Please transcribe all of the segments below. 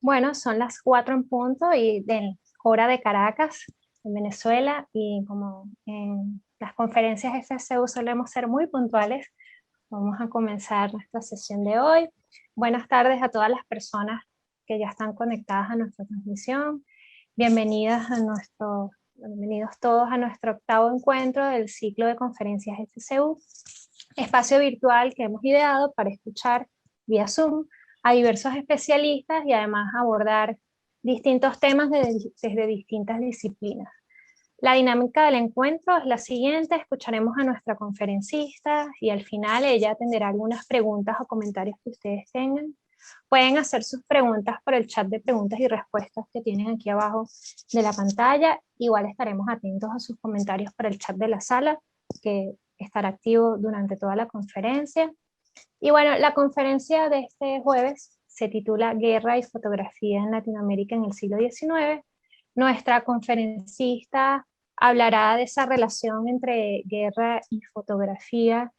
Bueno, son las 4 en punto y de hora de Caracas, en Venezuela, y como en las conferencias FCU solemos ser muy puntuales, vamos a comenzar nuestra sesión de hoy. Buenas tardes a todas las personas que ya están conectadas a nuestra transmisión. Bienvenidos todos a nuestro octavo encuentro del ciclo de conferencias FCU, espacio virtual que hemos ideado para escuchar vía Zoom a diversos especialistas y además abordar distintos temas desde distintas disciplinas. La dinámica del encuentro es la siguiente: escucharemos a nuestra conferencista y al final ella atenderá algunas preguntas o comentarios que ustedes tengan. Pueden hacer sus preguntas por el chat de preguntas y respuestas que tienen aquí abajo de la pantalla. Igual estaremos atentos a sus comentarios por el chat de la sala, que estará activo durante toda la conferencia. Y bueno, la conferencia de este jueves se titula Guerra y fotografía en Latinoamérica en el siglo XIX. Nuestra conferencista hablará de esa relación entre guerra y fotografía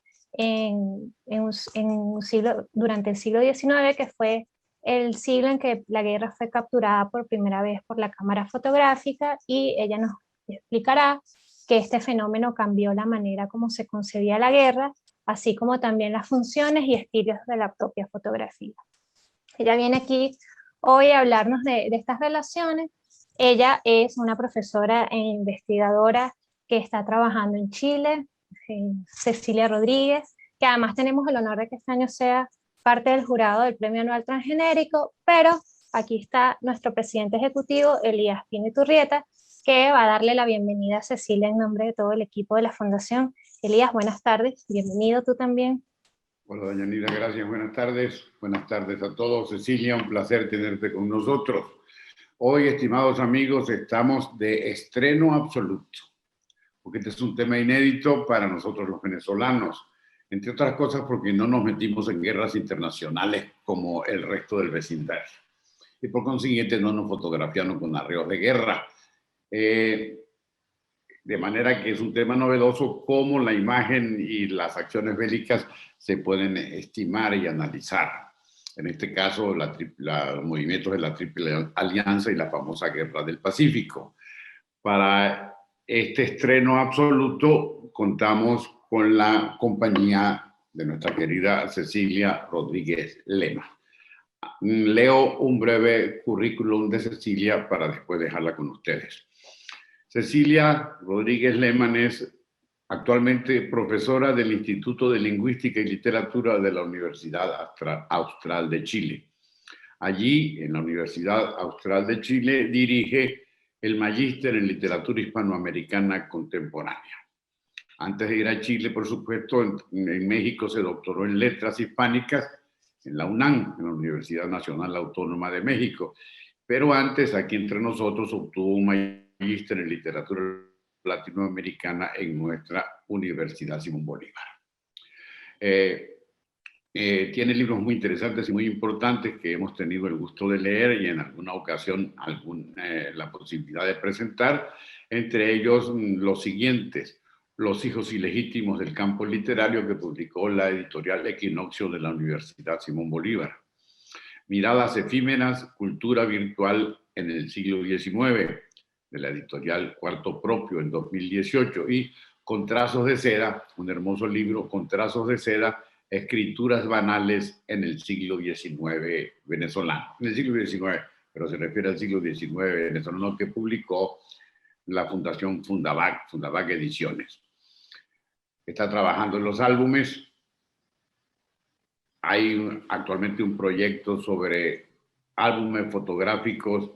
durante el siglo XIX, que fue el siglo en que la guerra fue capturada por primera vez por la cámara fotográfica, y ella nos explicará que este fenómeno cambió la manera como se concebía la guerra, así como también las funciones y estilos de la propia fotografía. Ella viene aquí hoy a hablarnos de estas relaciones. Ella es una profesora e investigadora que está trabajando en Chile, Cecilia Rodríguez, que además tenemos el honor de que este año sea parte del jurado del Premio Anual Transgenérico, pero aquí está nuestro presidente ejecutivo, Elías Pino-Iturrieta, que va a darle la bienvenida a Cecilia en nombre de todo el equipo de la Fundación. Elías, buenas tardes, bienvenido tú también. Hola, doña Nida, gracias, buenas tardes. Buenas tardes a todos. Cecilia, un placer tenerte con nosotros. Hoy, estimados amigos, estamos de estreno absoluto, porque este es un tema inédito para nosotros los venezolanos, entre otras cosas porque no nos metimos en guerras internacionales como el resto del vecindario, y por consiguiente no nos fotografiamos con arreos de guerra. De manera que es un tema novedoso cómo la imagen y las acciones bélicas se pueden estimar y analizar. En este caso, los movimientos de la Triple Alianza y la famosa Guerra del Pacífico. Para este estreno absoluto contamos con la compañía de nuestra querida Cecilia Rodríguez Lema. Leo un breve currículum de Cecilia para después dejarla con ustedes. Cecilia Rodríguez Lema es actualmente profesora del Instituto de Lingüística y Literatura de la Universidad Austral de Chile. Allí, en la Universidad Austral de Chile, dirige el Magíster en Literatura Hispanoamericana Contemporánea. Antes de ir a Chile, por supuesto, en México se doctoró en Letras Hispánicas en la UNAM, en la Universidad Nacional Autónoma de México. Pero antes, aquí entre nosotros, obtuvo un magíster en literatura latinoamericana en nuestra Universidad Simón Bolívar. Tiene libros muy interesantes y muy importantes que hemos tenido el gusto de leer y en alguna ocasión la posibilidad de presentar, entre ellos los siguientes: Los hijos ilegítimos del campo literario, que publicó la editorial Equinoccio de la Universidad Simón Bolívar; Miradas efímeras, cultura virtual en el siglo XIX, de la editorial Cuarto Propio en 2018, y Con trazos de seda, un hermoso libro, Con trazos de seda, escrituras banales en el siglo XIX venezolano. En el siglo XIX, pero se refiere al siglo XIX venezolano, que publicó la Fundación Fundavac Ediciones. Está trabajando en los álbumes. Hay actualmente un proyecto sobre álbumes fotográficos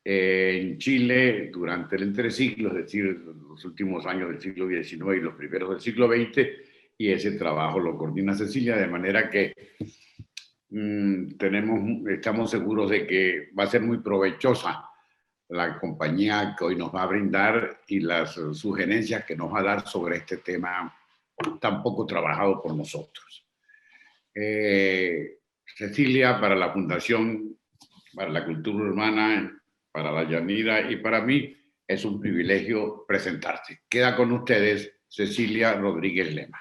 en Chile durante el entresiglo, es decir, los últimos años del siglo XIX y los primeros del siglo XX, y ese trabajo lo coordina Cecilia, de manera que estamos seguros de que va a ser muy provechosa la compañía que hoy nos va a brindar y las sugerencias que nos va a dar sobre este tema tan poco trabajado por nosotros. Cecilia, para la Fundación para la Cultura Urbana, para la Yanira y para mí, es un privilegio presentarte. Queda con ustedes Cecilia Rodríguez Lema.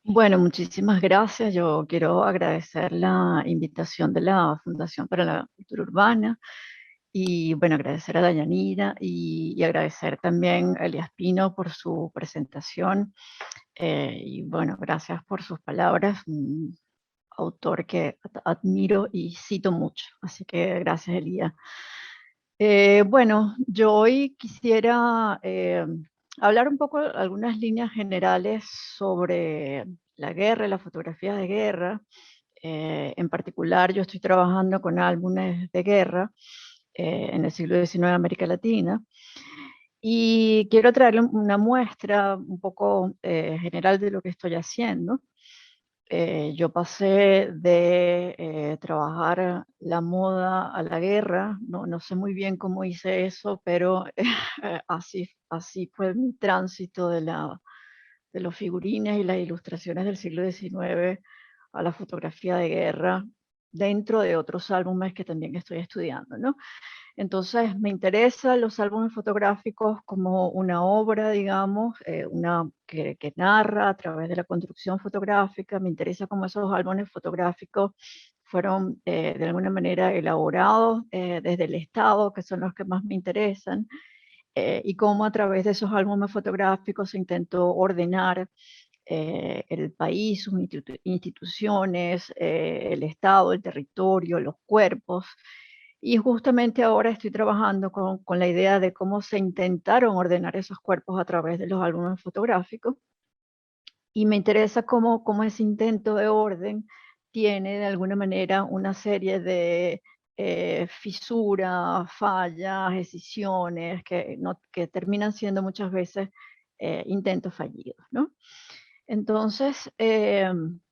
Bueno, muchísimas gracias. Yo quiero agradecer la invitación de la Fundación para la Cultura Urbana y, bueno, agradecer a Dayanira y agradecer también a Elias Pino por su presentación. Y, bueno, gracias por sus palabras, un autor que admiro y cito mucho. Así que gracias, Elías. Bueno, yo hoy quisiera hablar un poco, algunas líneas generales sobre la guerra y la fotografía de guerra. En particular, yo estoy trabajando con álbumes de guerra en el siglo XIX de América Latina. Y quiero traerle una muestra un poco general de lo que estoy haciendo. Yo pasé de trabajar la moda a la guerra, no sé muy bien cómo hice eso, pero así fue mi tránsito de los figurines y las ilustraciones del siglo XIX a la fotografía de guerra, dentro de otros álbumes que también estoy estudiando, ¿no? Entonces me interesan los álbumes fotográficos como una obra, digamos, una que narra a través de la construcción fotográfica. Me interesa cómo esos álbumes fotográficos fueron de alguna manera elaborados desde el Estado, que son los que más me interesan, y cómo a través de esos álbumes fotográficos se intentó ordenar el país, sus instituciones, el Estado, el territorio, los cuerpos. Y justamente ahora estoy trabajando con la idea de cómo se intentaron ordenar esos cuerpos a través de los álbumes fotográficos. Y me interesa cómo ese intento de orden tiene de alguna manera una serie de fisuras, fallas, escisiones que terminan siendo muchas veces intentos fallidos, ¿no? Entonces,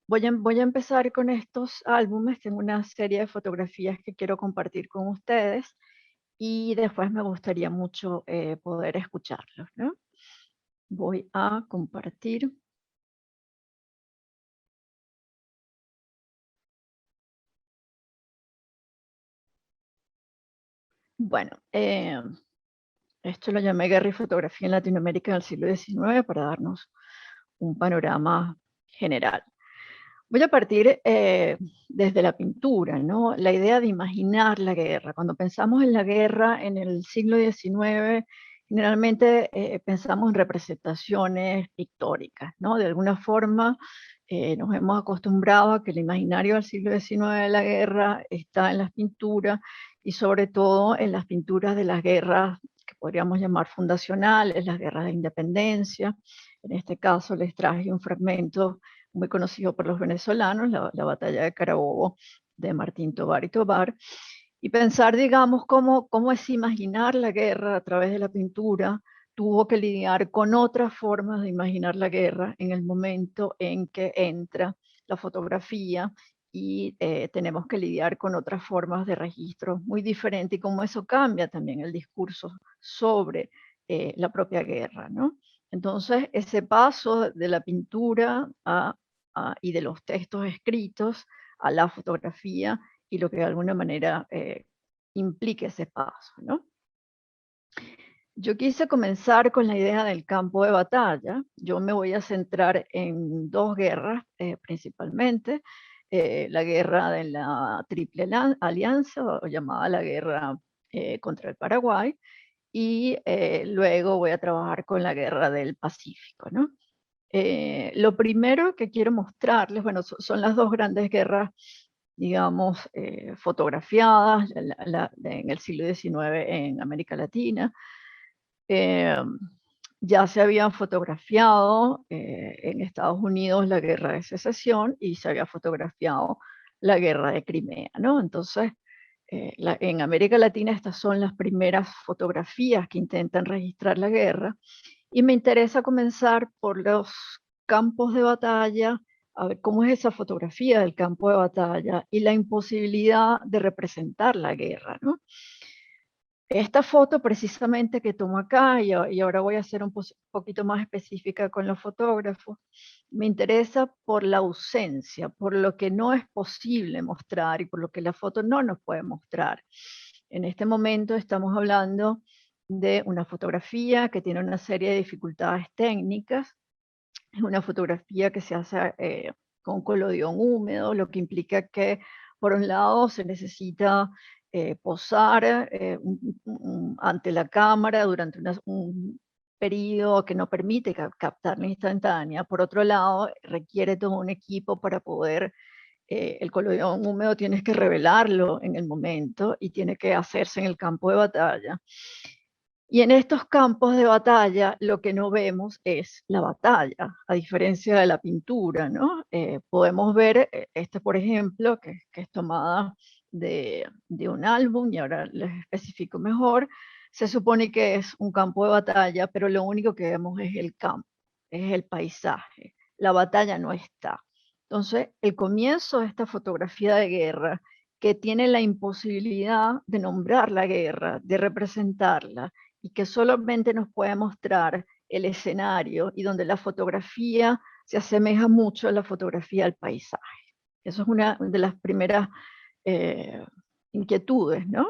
voy a empezar con estos álbumes. Tengo una serie de fotografías que quiero compartir con ustedes y después me gustaría mucho poder escucharlos, ¿no? Voy a compartir. Bueno, esto lo llamé Guerra y Fotografía en Latinoamérica en el siglo XIX para darnos un panorama general. Voy a partir desde la pintura, ¿no? La idea de imaginar la guerra. Cuando pensamos en la guerra en el siglo XIX, generalmente pensamos en representaciones pictóricas, ¿no? De alguna forma nos hemos acostumbrado a que el imaginario del siglo XIX de la guerra está en las pinturas y sobre todo en las pinturas de las guerras que podríamos llamar fundacionales, las guerras de independencia. En este caso les traje un fragmento muy conocido por los venezolanos, la batalla de Carabobo de Martín Tovar y Tovar, y pensar, digamos, cómo es imaginar la guerra a través de la pintura. Tuvo que lidiar con otras formas de imaginar la guerra en el momento en que entra la fotografía y tenemos que lidiar con otras formas de registro muy diferentes y cómo eso cambia también el discurso sobre la propia guerra, ¿no? Entonces, ese paso de la pintura y de los textos escritos a la fotografía y lo que de alguna manera implique ese paso, ¿no? Yo quise comenzar con la idea del campo de batalla. Yo me voy a centrar en dos guerras principalmente. La guerra de la Triple Alianza, o llamada la guerra contra el Paraguay, y luego voy a trabajar con la guerra del Pacífico, ¿no? Lo primero que quiero mostrarles, bueno, son las dos grandes guerras, digamos, fotografiadas en el siglo XIX en América Latina. Ya se habían fotografiado en Estados Unidos la guerra de secesión y se había fotografiado la guerra de Crimea, ¿no? Entonces, en América Latina estas son las primeras fotografías que intentan registrar la guerra y me interesa comenzar por los campos de batalla, a ver cómo es esa fotografía del campo de batalla y la imposibilidad de representar la guerra, ¿no? Esta foto precisamente que tomo acá, y ahora voy a ser un poquito más específica con los fotógrafos, me interesa por la ausencia, por lo que no es posible mostrar y por lo que la foto no nos puede mostrar. En este momento estamos hablando de una fotografía que tiene una serie de dificultades técnicas, Es una fotografía que se hace con colodión húmedo, lo que implica que, por un lado, se necesita posar ante la cámara durante un periodo que no permite captar la instantánea. Por otro lado, requiere todo un equipo para poder, el colodión húmedo tienes que revelarlo en el momento y tiene que hacerse en el campo de batalla. Y en estos campos de batalla lo que no vemos es la batalla, a diferencia de la pintura, ¿no? Podemos ver, por ejemplo, que es tomada de un álbum, y ahora les especifico mejor. Se supone que es un campo de batalla, pero lo único que vemos es el campo, es el paisaje. La batalla no está. Entonces, el comienzo de esta fotografía de guerra, que tiene la imposibilidad de nombrar la guerra, de representarla, y que solamente nos puede mostrar el escenario, y donde la fotografía se asemeja mucho a la fotografía del paisaje. Eso es una de las primeras inquietudes, ¿no?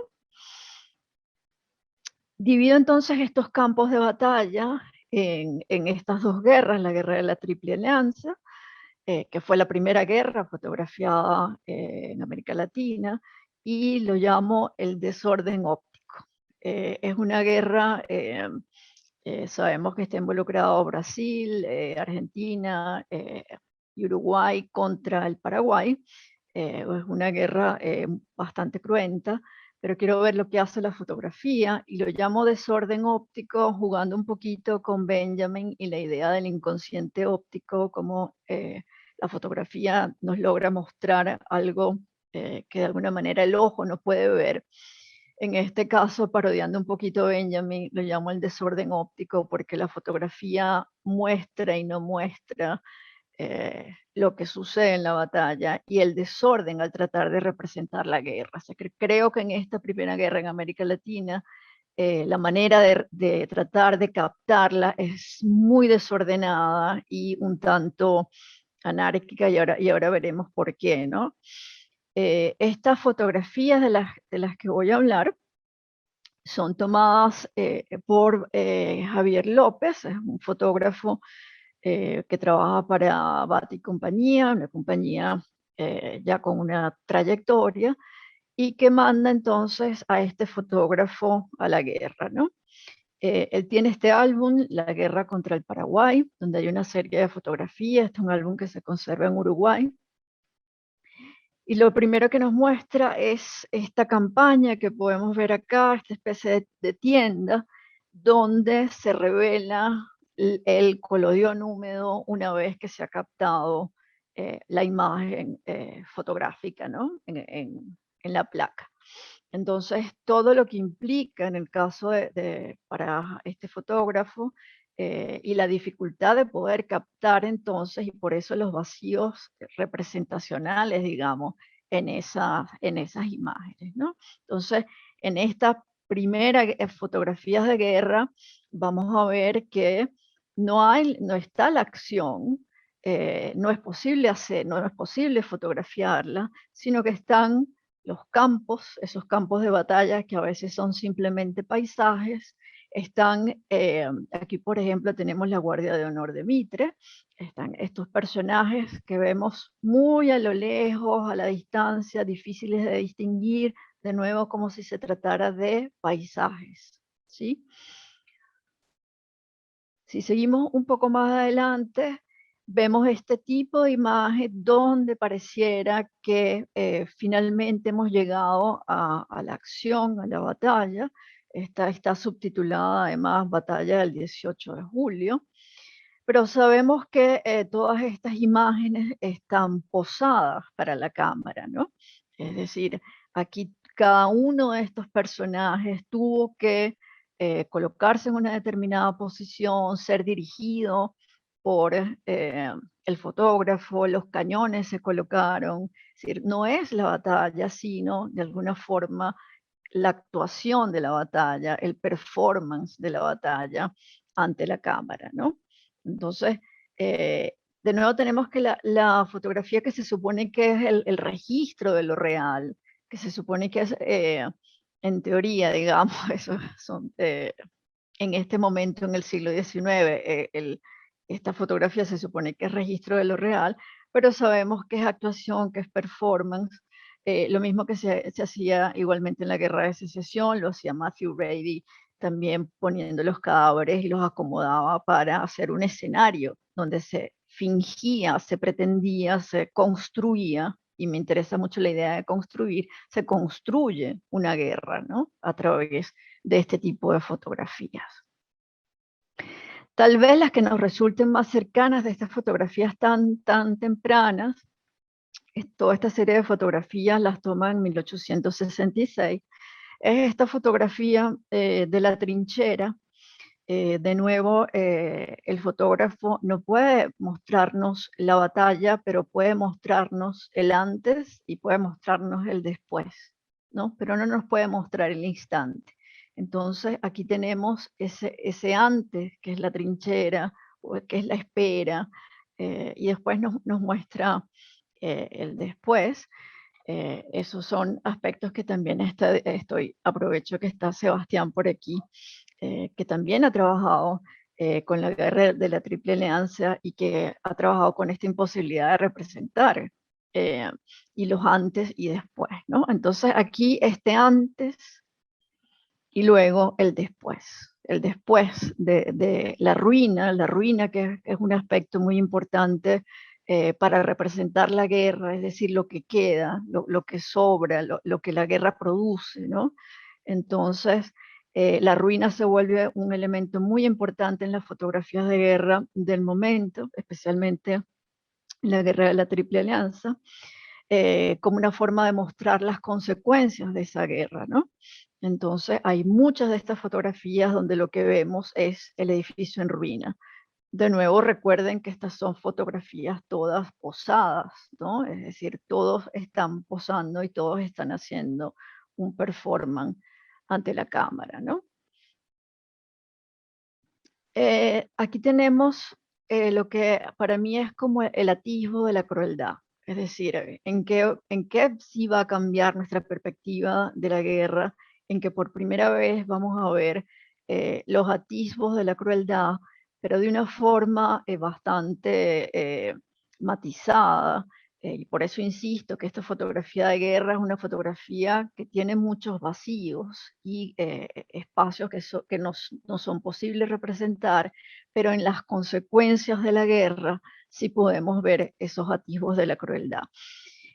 Divido entonces estos campos de batalla en estas dos guerras, la guerra de la Triple Alianza, que fue la primera guerra fotografiada en América Latina, y lo llamo el desorden óptico. Es una guerra, sabemos que está involucrado Brasil, Argentina y Uruguay contra el Paraguay. Es una guerra bastante cruenta, pero quiero ver lo que hace la fotografía, y lo llamo desorden óptico, jugando un poquito con Benjamin y la idea del inconsciente óptico, como la fotografía nos logra mostrar algo que de alguna manera el ojo no puede ver. En este caso, parodiando un poquito a Benjamin, lo llamo el desorden óptico, porque la fotografía muestra y no muestra lo que sucede en la batalla, y el desorden al tratar de representar la guerra. O sea, creo que en esta primera guerra en América Latina, la manera de tratar de captarla es muy desordenada y un tanto anárquica, y ahora veremos por qué, ¿no? Estas fotografías de las que voy a hablar son tomadas por Javier López, es un fotógrafo que trabaja para Bat y compañía, una compañía ya con una trayectoria, y que manda entonces a este fotógrafo a la guerra, ¿no? Él tiene este álbum, La guerra contra el Paraguay, donde hay una serie de fotografías. Este es un álbum que se conserva en Uruguay. Y lo primero que nos muestra es esta campaña que podemos ver acá, esta especie de tienda, donde se revela el colodión húmedo una vez que se ha captado la imagen fotográfica, ¿no? En la placa. Entonces, todo lo que implica en el caso para este fotógrafo, y la dificultad de poder captar entonces, y por eso los vacíos representacionales, digamos, en esas imágenes, ¿no? Entonces, en esta primera fotografías de guerra, vamos a ver que no está la acción, no es posible no es posible fotografiarla, sino que están los campos, esos campos de batalla que a veces son simplemente paisajes. Están, aquí por ejemplo tenemos la Guardia de Honor de Mitre, están estos personajes que vemos muy a lo lejos, a la distancia, difíciles de distinguir, de nuevo como si se tratara de paisajes, ¿sí? Si seguimos un poco más adelante, vemos este tipo de imagen donde pareciera que finalmente hemos llegado a la acción, a la batalla. Esta está subtitulada además Batalla del 18 de julio, pero sabemos que todas estas imágenes están posadas para la cámara, ¿no? Es decir, aquí cada uno de estos personajes tuvo que colocarse en una determinada posición, ser dirigido por el fotógrafo, los cañones se colocaron. Es decir, no es la batalla, sino de alguna forma la actuación de la batalla, el performance de la batalla ante la cámara, ¿no? Entonces, de nuevo tenemos que la fotografía, que se supone que es el registro de lo real, que se supone que es, en teoría, digamos, eso son, en este momento en el siglo XIX, esta fotografía se supone que es registro de lo real, pero sabemos que es actuación, que es performance. Lo mismo que se hacía igualmente en la Guerra de Secesión, lo hacía Matthew Brady, también poniendo los cadáveres y los acomodaba para hacer un escenario donde se fingía, se pretendía, se construía, y me interesa mucho la idea de construir, se construye una guerra, ¿no? A través de este tipo de fotografías. Tal vez las que nos resulten más cercanas de estas fotografías tan tempranas, toda esta serie de fotografías las toma en 1866, es esta fotografía de la trinchera. De nuevo, el fotógrafo no puede mostrarnos la batalla, pero puede mostrarnos el antes y puede mostrarnos el después, ¿no? Pero no nos puede mostrar el instante. Entonces, aquí tenemos ese antes, que es la trinchera, o que es la espera, y después nos muestra el después. Esos son aspectos que también aprovecho que está Sebastián por aquí, que también ha trabajado con la guerra de la Triple Alianza y que ha trabajado con esta imposibilidad de representar, y los antes y después, ¿no? Entonces aquí este antes y luego el después de la ruina que es un aspecto muy importante para representar la guerra, es decir, lo que queda, lo que sobra, lo que la guerra produce, ¿no? Entonces, la ruina se vuelve un elemento muy importante en las fotografías de guerra del momento, especialmente en la guerra de la Triple Alianza, como una forma de mostrar las consecuencias de esa guerra, ¿no? Entonces, hay muchas de estas fotografías donde lo que vemos es el edificio en ruina. De nuevo, recuerden que estas son fotografías todas posadas, ¿no? Es decir, todos están posando y todos están haciendo un performance ante la cámara, ¿no? Aquí tenemos lo que para mí es como el atisbo de la crueldad. Es decir, ¿en qué sí va a cambiar nuestra perspectiva de la guerra? En que por primera vez vamos a ver los atisbos de la crueldad, pero de una forma bastante matizada. Y por eso insisto que esta fotografía de guerra es una fotografía que tiene muchos vacíos y espacios que no son posibles representar, pero en las consecuencias de la guerra sí podemos ver esos atisbos de la crueldad.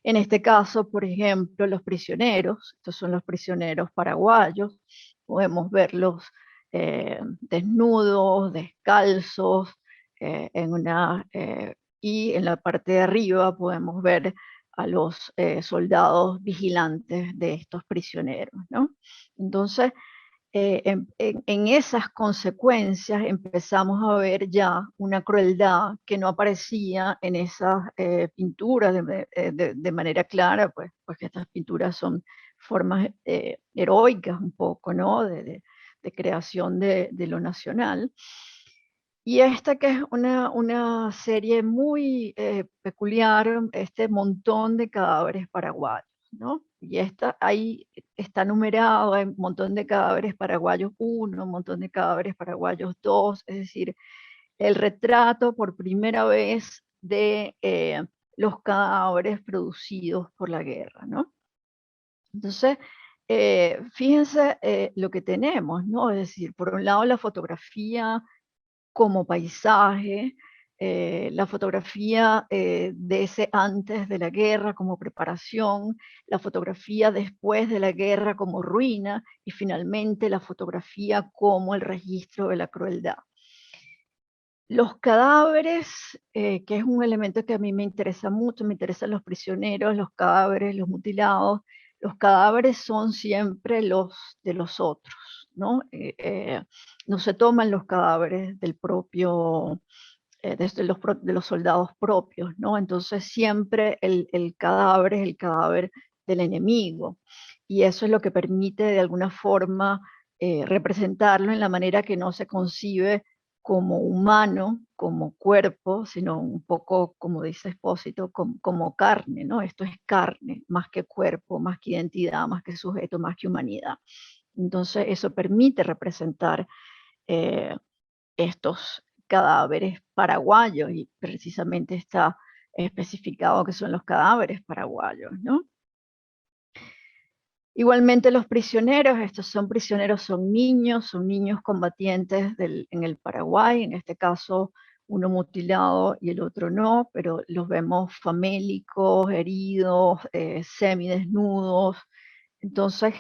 En este caso, por ejemplo, los prisioneros, estos son los prisioneros paraguayos, podemos verlos desnudos, descalzos, y en la parte de arriba podemos ver a los soldados vigilantes de estos prisioneros, ¿no? Entonces, en esas consecuencias empezamos a ver ya una crueldad que no aparecía en esas pinturas de manera clara, pues que estas pinturas son formas heroicas un poco, ¿no? De creación de lo nacional. Y esta que es una serie muy peculiar, este montón de cadáveres paraguayos, ¿no? Y ahí está numerado, hay un montón de cadáveres paraguayos 1, un montón de cadáveres paraguayos 2, es decir, el retrato por primera vez de los cadáveres producidos por la guerra, ¿no? Entonces, fíjense lo que tenemos, ¿no? Es decir, por un lado la fotografía como paisaje, la fotografía de ese antes de la guerra como preparación, la fotografía después de la guerra como ruina y finalmente la fotografía como el registro de la crueldad. Los cadáveres, que es un elemento que a mí me interesa mucho, me interesan los prisioneros, los cadáveres, los mutilados. Los cadáveres son siempre los de los otros, ¿no? No se toman los cadáveres del propio, de los soldados propios, ¿no? Entonces siempre el cadáver es el cadáver del enemigo. Y eso es lo que permite de alguna forma representarlo en la manera que no se concibe como humano, como cuerpo, sino un poco, como dice Espósito, como carne, ¿no? Esto es carne, más que cuerpo, más que identidad, más que sujeto, más que humanidad. Entonces eso permite representar estos cadáveres paraguayos, y precisamente está especificado que son los cadáveres paraguayos, ¿no? Igualmente los prisioneros, estos son prisioneros, son niños combatientes en el Paraguay, en este caso uno mutilado y el otro no, pero los vemos famélicos, heridos, semidesnudos. Entonces,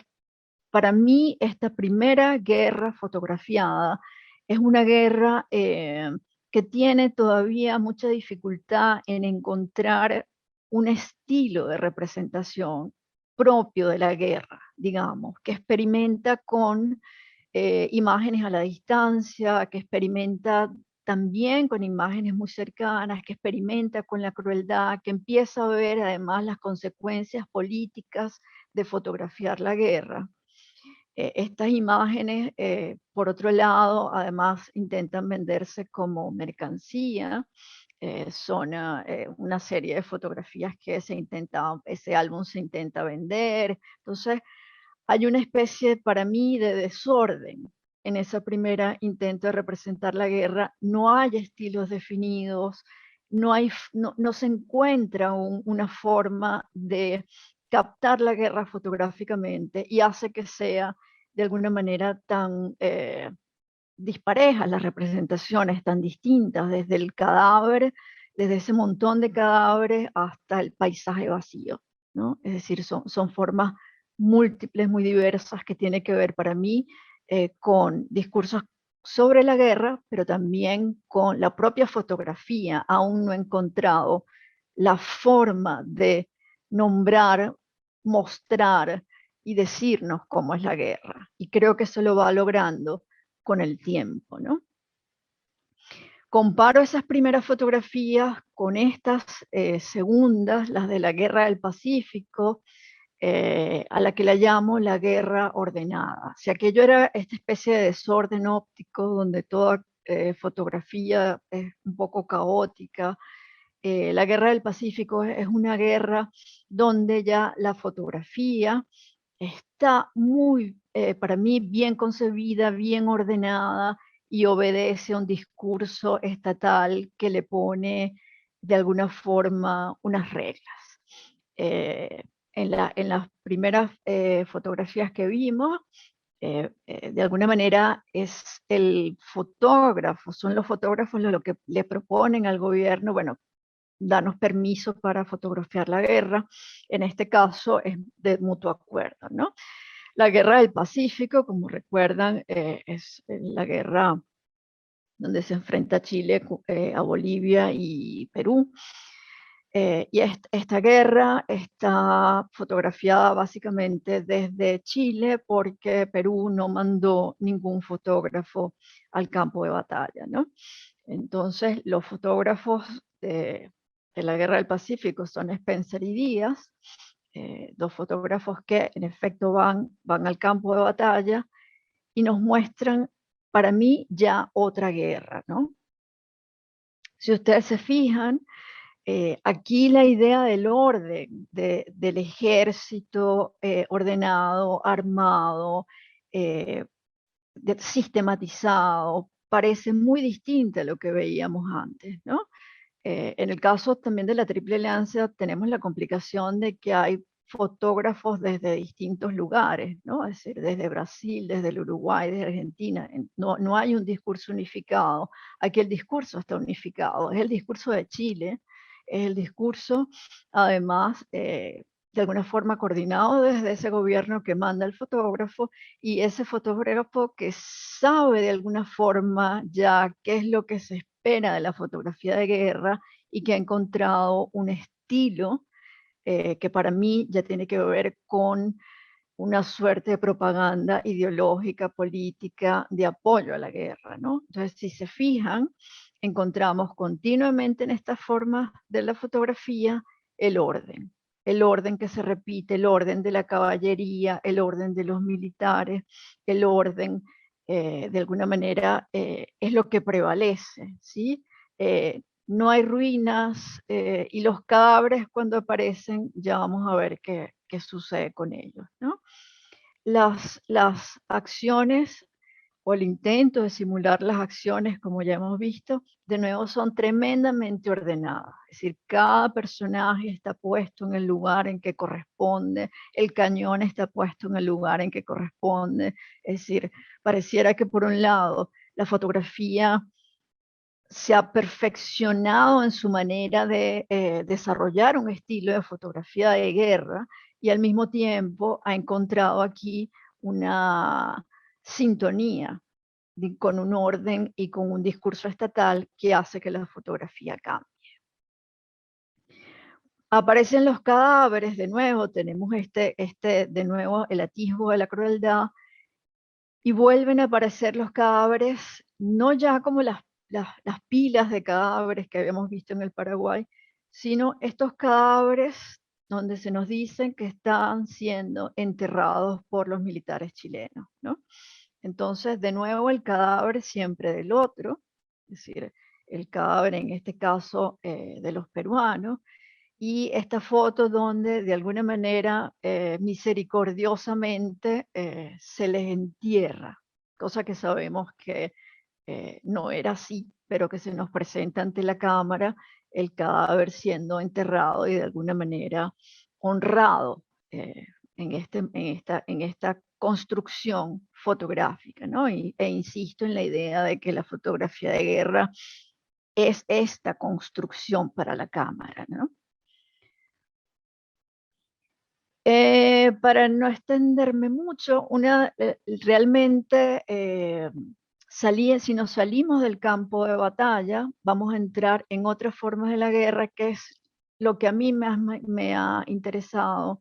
para mí esta primera guerra fotografiada es una guerra que tiene todavía mucha dificultad en encontrar un estilo de representación propio de la guerra, digamos, que experimenta con imágenes a la distancia, que experimenta también con imágenes muy cercanas, que experimenta con la crueldad, que empieza a ver además las consecuencias políticas de fotografiar la guerra. Estas imágenes, por otro lado, además intentan venderse como mercancía. Son una serie de fotografías que ese álbum se intenta vender. Entonces, hay una especie, para mí, de desorden en esa primera intento de representar la guerra. No hay estilos definidos, no se encuentra una forma de captar la guerra fotográficamente, y hace que sea de alguna manera tan disparejas las representaciones, tan distintas, desde el cadáver, desde ese montón de cadáveres hasta el paisaje vacío, ¿no? Es decir, son formas múltiples, muy diversas, que tiene que ver para mí con discursos sobre la guerra, pero también con la propia fotografía. Aún no he encontrado la forma de nombrar, mostrar y decirnos cómo es la guerra. Y creo que eso lo va logrando con el tiempo, ¿no? Comparo esas primeras fotografías con estas segundas, las de la Guerra del Pacífico, a la que la llamo la guerra ordenada. Si aquello era esta especie de desorden óptico donde toda fotografía es un poco caótica, la Guerra del Pacífico es una guerra donde ya la fotografía está muy, para mí, bien concebida, bien ordenada, y obedece a un discurso estatal que le pone de alguna forma unas reglas. En las primeras fotografías que vimos, de alguna manera es el fotógrafo, son los fotógrafos lo que le proponen al gobierno, bueno, danos permiso para fotografiar la guerra. En este caso es de mutuo acuerdo, ¿no? La Guerra del Pacífico, como recuerdan, es la guerra donde se enfrenta Chile a Bolivia y Perú. Y esta guerra está fotografiada básicamente desde Chile, porque Perú no mandó ningún fotógrafo al campo de batalla, ¿no? Entonces, los fotógrafos de la Guerra del Pacífico son Spencer y Díaz, dos fotógrafos que en efecto van al campo de batalla y nos muestran, para mí, ya otra guerra, ¿no? Si ustedes se fijan, aquí la idea del orden, del ejército ordenado, armado, sistematizado, parece muy distinta a lo que veíamos antes, ¿no? En el caso también de la Triple Alianza tenemos la complicación de que hay fotógrafos desde distintos lugares, ¿no? Es decir, desde Brasil, desde el Uruguay, desde Argentina. No hay un discurso unificado. Aquí el discurso está unificado. Es el discurso de Chile, es el discurso, además, de alguna forma coordinado desde ese gobierno que manda el fotógrafo, y ese fotógrafo que sabe de alguna forma ya qué es lo que se espera de la fotografía de guerra, y que ha encontrado un estilo que para mí ya tiene que ver con una suerte de propaganda ideológica, política, de apoyo a la guerra, ¿no? Entonces, si se fijan, encontramos continuamente en estas formas de la fotografía el orden que se repite, el orden de la caballería, el orden de los militares, el orden, de alguna manera, es lo que prevalece, ¿sí? No hay ruinas, y los cadáveres, cuando aparecen, ya vamos a ver qué sucede con ellos, ¿no? Las acciones o el intento de simular las acciones, como ya hemos visto, de nuevo son tremendamente ordenadas. Es decir, cada personaje está puesto en el lugar en que corresponde, el cañón está puesto en el lugar en que corresponde. Es decir, pareciera que por un lado la fotografía se ha perfeccionado en su manera de desarrollar un estilo de fotografía de guerra, y al mismo tiempo ha encontrado aquí una sintonía con un orden y con un discurso estatal que hace que la fotografía cambie. Aparecen los cadáveres, de nuevo tenemos de nuevo el atisbo de la crueldad, y vuelven a aparecer los cadáveres, no ya como las pilas de cadáveres que habíamos visto en el Paraguay, sino estos cadáveres donde se nos dicen que están siendo enterrados por los militares chilenos, ¿no? Entonces, de nuevo, el cadáver siempre del otro, es decir, el cadáver en este caso de los peruanos, y esta foto donde de alguna manera misericordiosamente se les entierra, cosa que sabemos que no era así, pero que se nos presenta ante la cámara el cadáver siendo enterrado y de alguna manera honrado en esta construcción fotográfica, ¿no? E insisto en la idea de que la fotografía de guerra es esta construcción para la cámara, ¿no? Para no extenderme mucho, realmente si nos salimos del campo de batalla, vamos a entrar en otras formas de la guerra, que es lo que a mí me ha interesado,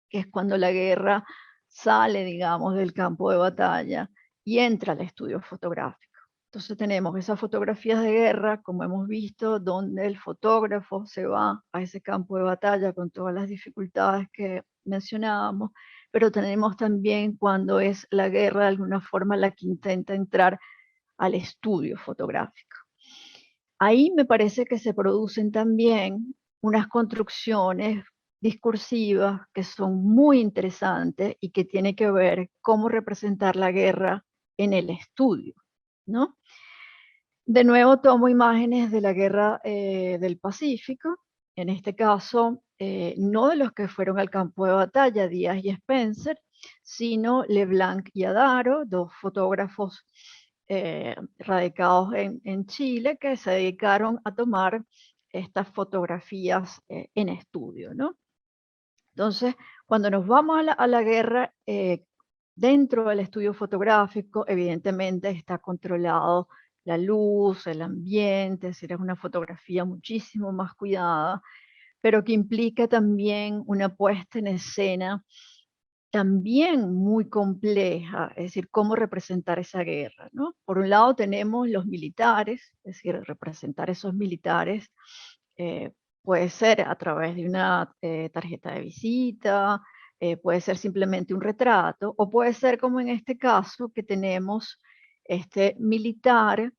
que es cuando la guerra sale, digamos, del campo de batalla y entra al estudio fotográfico. Entonces tenemos esas fotografías de guerra, como hemos visto, donde el fotógrafo se va a ese campo de batalla con todas las dificultades que mencionábamos, pero tenemos también cuando es la guerra de alguna forma la que intenta entrar al estudio fotográfico. Ahí me parece que se producen también unas construcciones discursivas que son muy interesantes y que tienen que ver cómo representar la guerra en el estudio, ¿no? De nuevo tomo imágenes de la guerra del Pacífico, en este caso no de los que fueron al campo de batalla, Díaz y Spencer, sino Leblanc y Adaro, dos fotógrafos radicados en Chile que se dedicaron a tomar estas fotografías en estudio, ¿no? Entonces, cuando nos vamos a la guerra, dentro del estudio fotográfico, evidentemente está controlado la luz, el ambiente, es decir, es una fotografía muchísimo más cuidada, pero que implica también una puesta en escena también muy compleja, es decir, cómo representar esa guerra, ¿no? Por un lado tenemos los militares, es decir, representar esos militares puede ser a través de una tarjeta de visita, puede ser simplemente un retrato, o puede ser como en este caso que tenemos este militar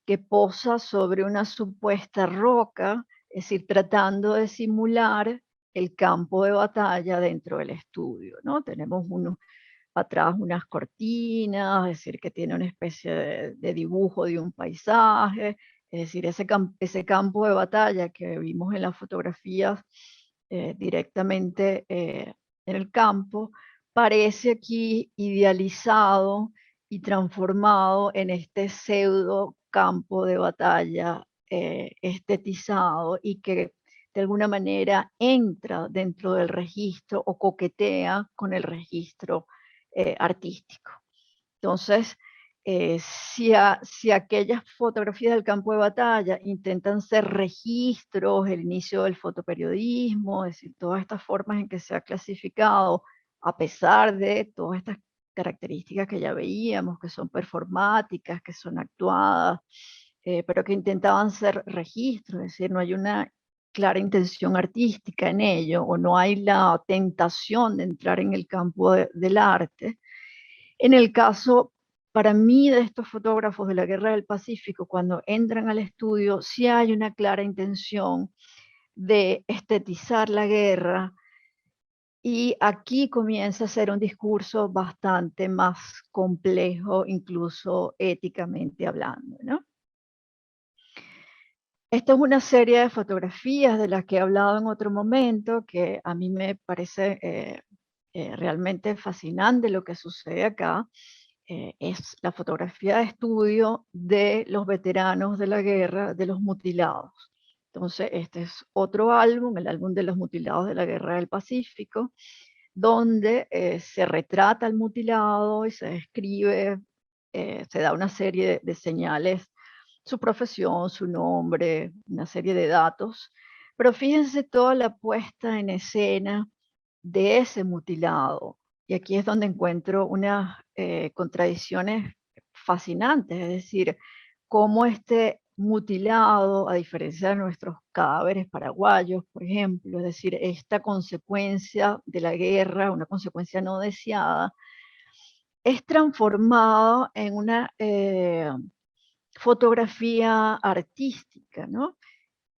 que posa sobre una supuesta roca, es decir, tratando de simular el campo de batalla dentro del estudio, ¿no? Tenemos atrás unas cortinas, es decir, que tiene una especie de dibujo de un paisaje, es decir, ese campo de batalla que vimos en las fotografías directamente en el campo, parece aquí idealizado y transformado en este pseudo campo de batalla estetizado y que de alguna manera entra dentro del registro o coquetea con el registro artístico. Entonces, si aquellas fotografías del campo de batalla intentan ser registros, el inicio del fotoperiodismo, es decir, todas estas formas en que se ha clasificado, a pesar de todas estas características que ya veíamos, que son performáticas, que son actuadas, pero que intentaban ser registros, es decir, no hay una clara intención artística en ello, o no hay la tentación de entrar en el campo del arte. En el caso, para mí, de estos fotógrafos de la Guerra del Pacífico, cuando entran al estudio, sí hay una clara intención de estetizar la guerra Y aquí comienza a ser un discurso bastante más complejo, incluso éticamente hablando, ¿no? Esta es una serie de fotografías de las que he hablado en otro momento, que a mí me parece realmente fascinante lo que sucede acá. Es la fotografía de estudio de los veteranos de la guerra, de los mutilados. Entonces, este es otro álbum, el álbum de los mutilados de la Guerra del Pacífico, donde se retrata al mutilado y se describe, se da una serie de señales, su profesión, su nombre, una serie de datos. Pero fíjense toda la puesta en escena de ese mutilado. Y aquí es donde encuentro unas contradicciones fascinantes, es decir, cómo este mutilado, a diferencia de nuestros cadáveres paraguayos, por ejemplo, es decir, esta consecuencia de la guerra, una consecuencia no deseada, es transformado en una fotografía artística, ¿no?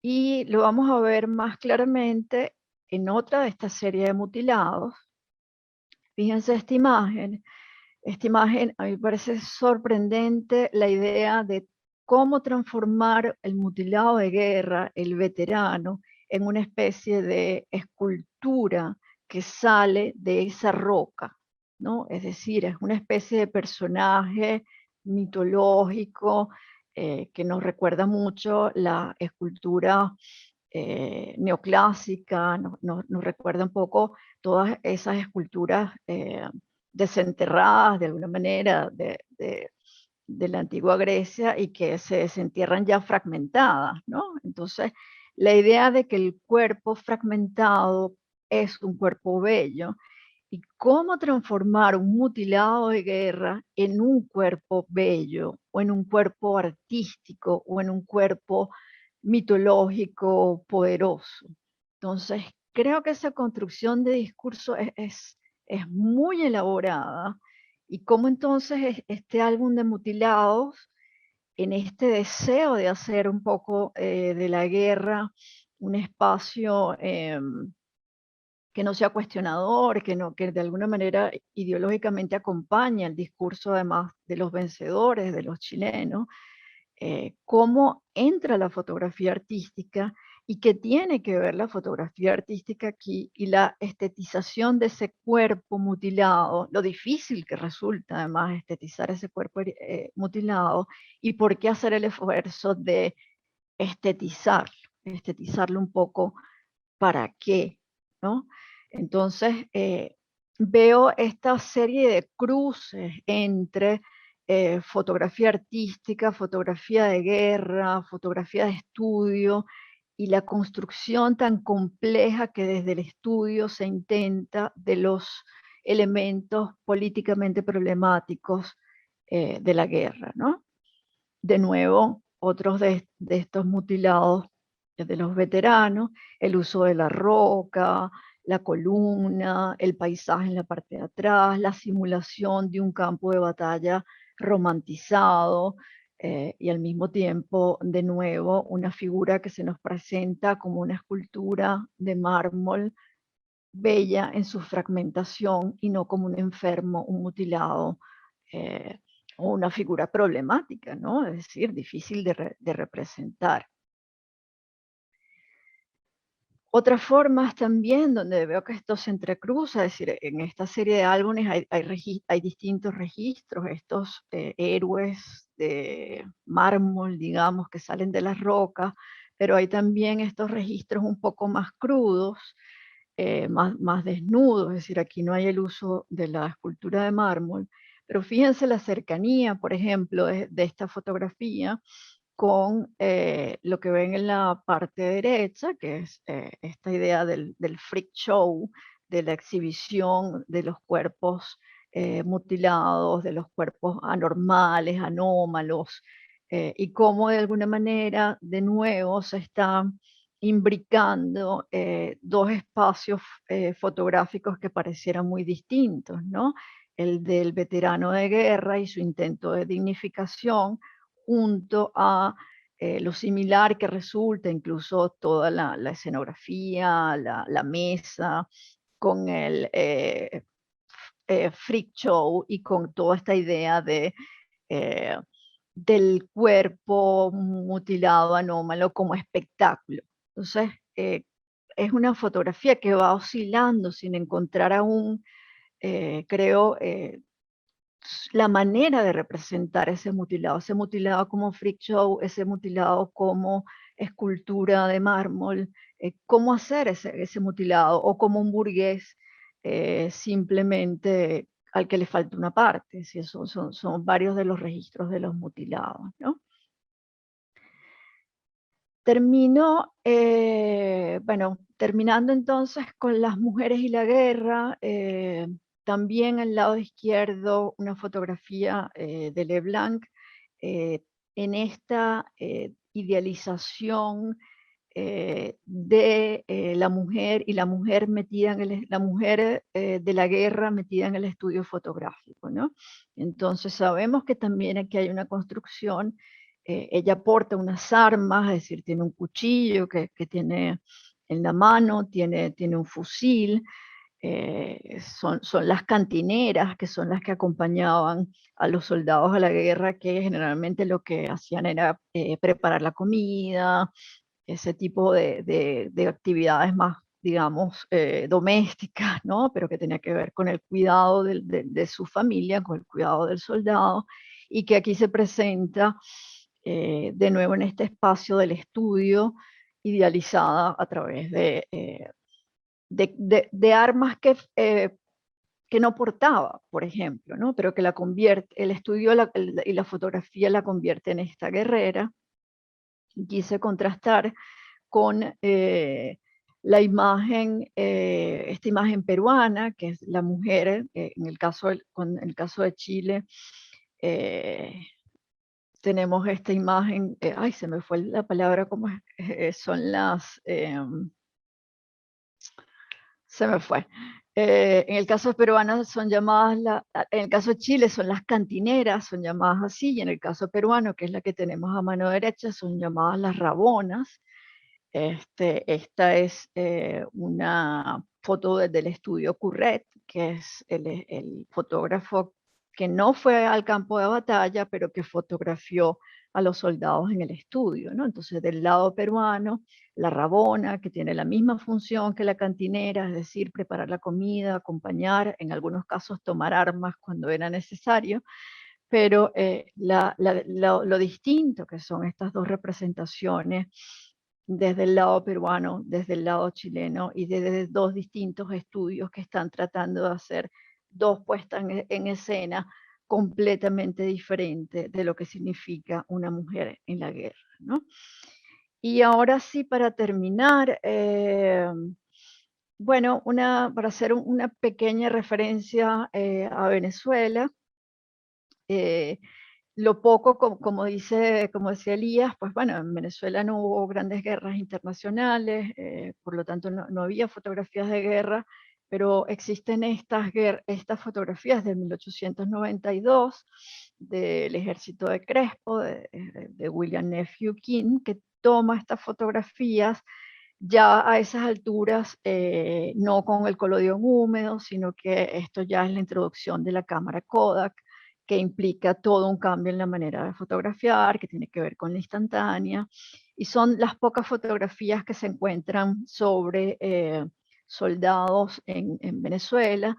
Y lo vamos a ver más claramente en otra de estas series de mutilados. Fíjense esta imagen. Esta imagen a mí me parece sorprendente la idea de cómo transformar el mutilado de guerra, el veterano, en una especie de escultura que sale de esa roca, ¿no? Es decir, es una especie de personaje mitológico que nos recuerda mucho la escultura neoclásica, nos recuerda un poco todas esas esculturas desenterradas de alguna manera de la antigua Grecia y que se desentierran ya fragmentadas, ¿no? Entonces, la idea de que el cuerpo fragmentado es un cuerpo bello y cómo transformar un mutilado de guerra en un cuerpo bello o en un cuerpo artístico o en un cuerpo mitológico poderoso. Entonces, creo que esa construcción de discurso es muy elaborada y cómo entonces este álbum de mutilados, en este deseo de hacer un poco de la guerra un espacio que no sea cuestionador, que de alguna manera ideológicamente acompaña el discurso además de los vencedores, de los chilenos, cómo entra la fotografía artística y qué tiene que ver la fotografía artística aquí y la estetización de ese cuerpo mutilado, lo difícil que resulta además estetizar ese cuerpo mutilado y por qué hacer el esfuerzo de estetizarlo un poco, ¿para qué? ¿No? Entonces, veo esta serie de cruces entre fotografía artística, fotografía de guerra, fotografía de estudio y la construcción tan compleja que desde el estudio se intenta de los elementos políticamente problemáticos de la guerra, ¿no? De nuevo, otros de estos mutilados de los veteranos, el uso de la roca, la columna, el paisaje en la parte de atrás, la simulación de un campo de batalla romantizado y al mismo tiempo, de nuevo, una figura que se nos presenta como una escultura de mármol bella en su fragmentación y no como un enfermo, un mutilado eh, o una figura problemática, ¿no? Es decir, difícil de representar. Otras formas también donde veo que esto se entrecruza, es decir, en esta serie de álbumes hay distintos registros, estos héroes de mármol, digamos, que salen de las rocas, pero hay también estos registros un poco más crudos, más desnudos, es decir, aquí no hay el uso de la escultura de mármol, pero fíjense la cercanía, por ejemplo, de esta fotografía con lo que ven en la parte derecha, que es esta idea del freak show, de la exhibición de los cuerpos mutilados, de los cuerpos anormales, anómalos, y cómo de alguna manera, de nuevo, se están imbricando dos espacios fotográficos que parecieran muy distintos, ¿no? El del veterano de guerra y su intento de dignificación, junto a lo similar que resulta incluso toda la escenografía, la mesa, con el freak show y con toda esta idea de, del cuerpo mutilado, anómalo, como espectáculo. Entonces, es una fotografía que va oscilando sin encontrar aún, creo, la manera de representar ese mutilado como freak show, ese mutilado como escultura de mármol, cómo hacer ese mutilado, o como un burgués simplemente al que le falta una parte. ¿Sí? Son varios de los registros de los mutilados, ¿no? Terminando entonces con las mujeres y la guerra, también al lado izquierdo una fotografía de Leblanc en esta idealización de la mujer, y la mujer metida en la mujer de la guerra metida en el estudio fotográfico, ¿no? Entonces sabemos que también aquí hay una construcción. Ella porta unas armas, es decir, tiene un cuchillo que tiene en la mano, tiene un fusil. Son las cantineras, que son las que acompañaban a los soldados a la guerra, que generalmente lo que hacían era preparar la comida, ese tipo de actividades más, digamos, domésticas, ¿no? Pero que tenía que ver con el cuidado de su familia, con el cuidado del soldado, y que aquí se presenta de nuevo en este espacio del estudio, idealizada a través de armas que no portaba, por ejemplo, ¿no? Pero que la convierte, el estudio y la fotografía la convierte en esta guerrera. Quise contrastar con la imagen, esta imagen peruana, que es la mujer, en el caso de Chile, tenemos esta imagen, ay, se me fue la palabra, ¿cómo es? Son las, se me fue. En el caso peruano son llamadas, en el caso de Chile son las cantineras, son llamadas así, y en el caso peruano, que es la que tenemos a mano derecha, son llamadas las rabonas. Esta es una foto desde el estudio Curret, que es el fotógrafo que no fue al campo de batalla, pero que fotografió a los soldados en el estudio, ¿no? Entonces, del lado peruano, la rabona, que tiene la misma función que la cantinera, es decir, preparar la comida, acompañar, en algunos casos tomar armas cuando era necesario, pero lo distinto que son estas dos representaciones desde el lado peruano, desde el lado chileno, y desde dos distintos estudios que están tratando de hacer dos puestas en escena completamente diferentes de lo que significa una mujer en la guerra, ¿no? Y ahora sí, para terminar, bueno, para hacer una pequeña referencia a Venezuela, lo poco, como decía Elías, pues bueno, en Venezuela no hubo grandes guerras internacionales, por lo tanto no había fotografías de guerra, pero existen estas fotografías de 1892 del ejército de Crespo, de William Nephew King, que toma estas fotografías ya a esas alturas, no con el collodion húmedo, sino que esto ya es la introducción de la cámara Kodak, que implica todo un cambio en la manera de fotografiar, que tiene que ver con la instantánea, y son las pocas fotografías que se encuentran sobre soldados en Venezuela.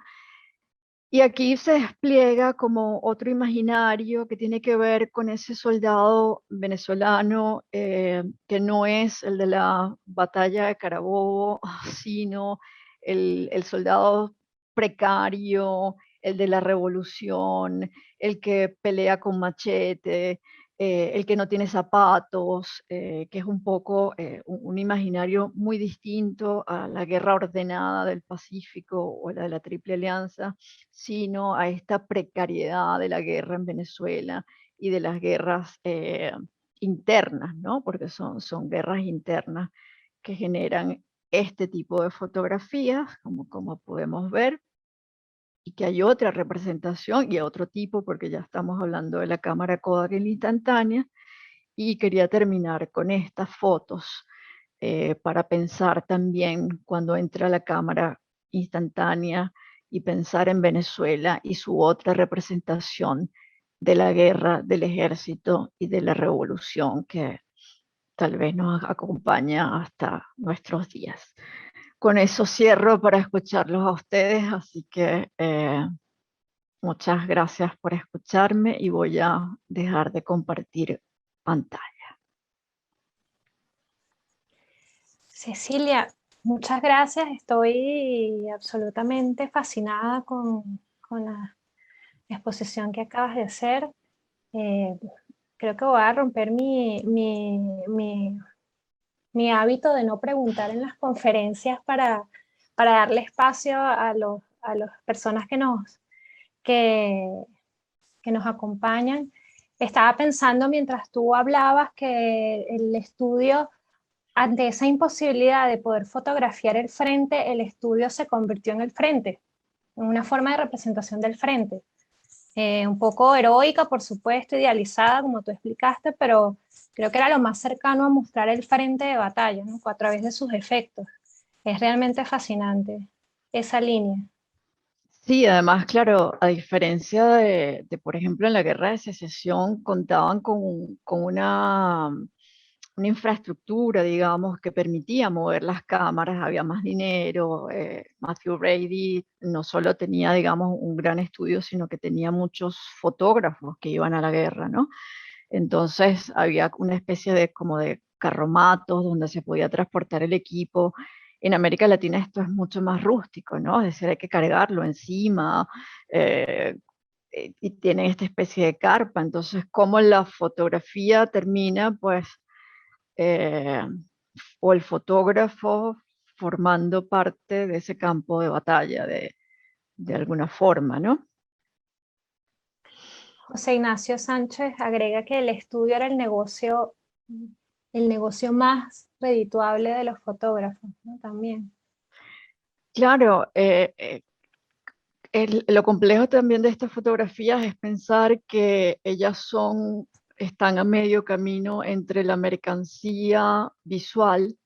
Y aquí se despliega como otro imaginario que tiene que ver con ese soldado venezolano que no es el de la batalla de Carabobo, sino el soldado precario, el de la revolución, el que pelea con machete, el que no tiene zapatos, que es un poco un imaginario muy distinto a la guerra ordenada del Pacífico o la de la Triple Alianza, sino a esta precariedad de la guerra en Venezuela y de las guerras internas, ¿no? Porque son guerras internas que generan este tipo de fotografías, como podemos ver, y que hay otra representación y otro tipo, porque ya estamos hablando de la cámara Kodak en la instantánea, y quería terminar con estas fotos para pensar también cuando entra la cámara instantánea y pensar en Venezuela y su otra representación de la guerra, del ejército y de la revolución que tal vez nos acompaña hasta nuestros días. Con eso cierro para escucharlos a ustedes, así que muchas gracias por escucharme y voy a dejar de compartir pantalla. Cecilia, muchas gracias. Estoy absolutamente fascinada con la exposición que acabas de hacer. Creo que voy a romper mi hábito de no preguntar en las conferencias para darle espacio a las personas que, que nos acompañan. Estaba pensando mientras tú hablabas que el estudio, ante esa imposibilidad de poder fotografiar el frente, el estudio se convirtió en el frente, en una forma de representación del frente. Un poco heroica, por supuesto, idealizada, como tú explicaste, pero creo que era lo más cercano a mostrar el frente de batalla, ¿no? A través de sus efectos. Es realmente fascinante esa línea. Sí, además, claro, a diferencia de, por ejemplo, en la Guerra de Secesión, contaban con una infraestructura, digamos, que permitía mover las cámaras, había más dinero. Matthew Brady no solo tenía, digamos, un gran estudio, sino que tenía muchos fotógrafos que iban a la guerra, ¿no? Entonces había una especie de como de carromatos donde se podía transportar el equipo. En América Latina esto es mucho más rústico, ¿no? Es decir, hay que cargarlo encima, eh, y tiene esta especie de carpa. Entonces, ¿cómo la fotografía termina? Pues, eh, o el fotógrafo formando parte de ese campo de batalla de alguna forma, ¿no? José Ignacio Sánchez agrega que el estudio era el negocio más redituable de los fotógrafos, ¿no? También. Claro, lo complejo también de estas fotografías es pensar que están a medio camino entre la mercancía visual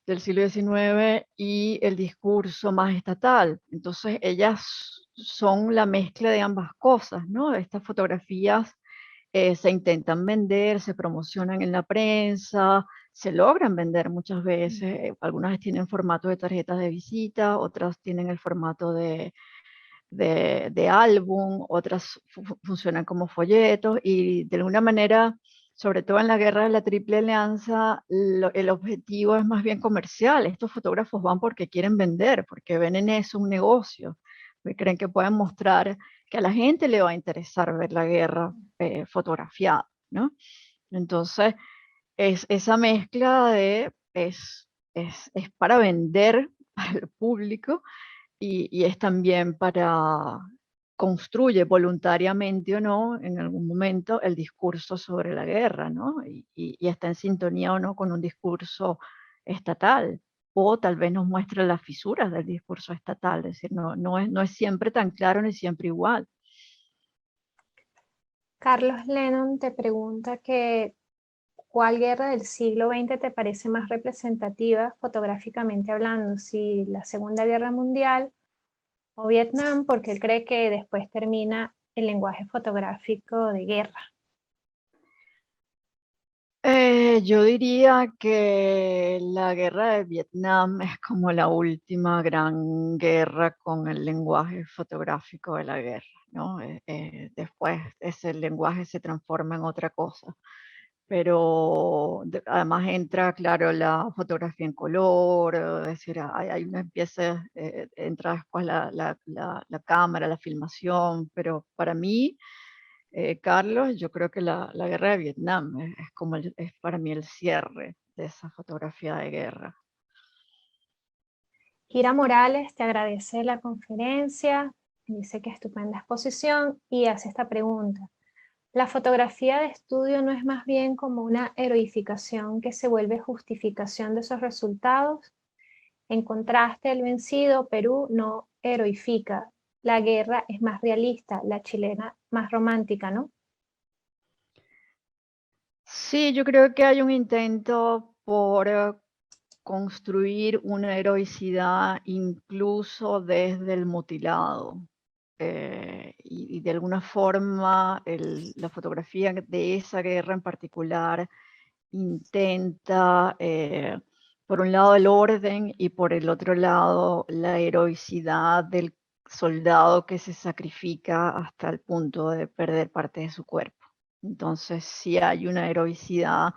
del siglo XIX y el discurso más estatal. Entonces, ellas son la mezcla de ambas cosas, ¿no? Estas fotografías se intentan vender, se promocionan en la prensa, se logran vender muchas veces. Algunas tienen formato de tarjetas de visita, otras tienen el formato de álbum, otras funcionan como folletos y de alguna manera, sobre todo en la guerra de la Triple Alianza, el objetivo es más bien comercial. Estos fotógrafos van porque quieren vender, porque ven en eso un negocio, porque creen que pueden mostrar que a la gente le va a interesar ver la guerra fotografiada, ¿no? Entonces, es esa mezcla es para vender para el público y es también para construye voluntariamente o no en algún momento el discurso sobre la guerra, ¿no? Y está en sintonía o no con un discurso estatal, o tal vez nos muestra las fisuras del discurso estatal, es decir, no es siempre tan claro ni siempre igual. Carlos Lennon te pregunta que ¿cuál guerra del siglo XX te parece más representativa fotográficamente hablando? Si la Segunda Guerra Mundial o Vietnam, porque él cree que después termina el lenguaje fotográfico de guerra. Yo diría que la guerra de Vietnam es como la última gran guerra con el lenguaje fotográfico de la guerra, ¿no? Después ese lenguaje se transforma en otra cosa, pero además entra, claro, la fotografía en color, es decir, hay una empieza, entra después la cámara, la filmación, pero para mí, Carlos, yo creo que la guerra de Vietnam es como es para mí el cierre de esa fotografía de guerra. Kira Morales te agradece la conferencia, dice que estupenda exposición y hace esta pregunta. ¿La fotografía de estudio no es más bien como una heroificación que se vuelve justificación de esos resultados? En contraste, el vencido Perú no heroifica. La guerra es más realista, la chilena más romántica, ¿no? Sí, yo creo que hay un intento por construir una heroicidad incluso desde el mutilado. Y de alguna forma la fotografía de esa guerra en particular intenta, por un lado, el orden y por el otro lado, la heroicidad del soldado que se sacrifica hasta el punto de perder parte de su cuerpo. Entonces, sí hay una heroicidad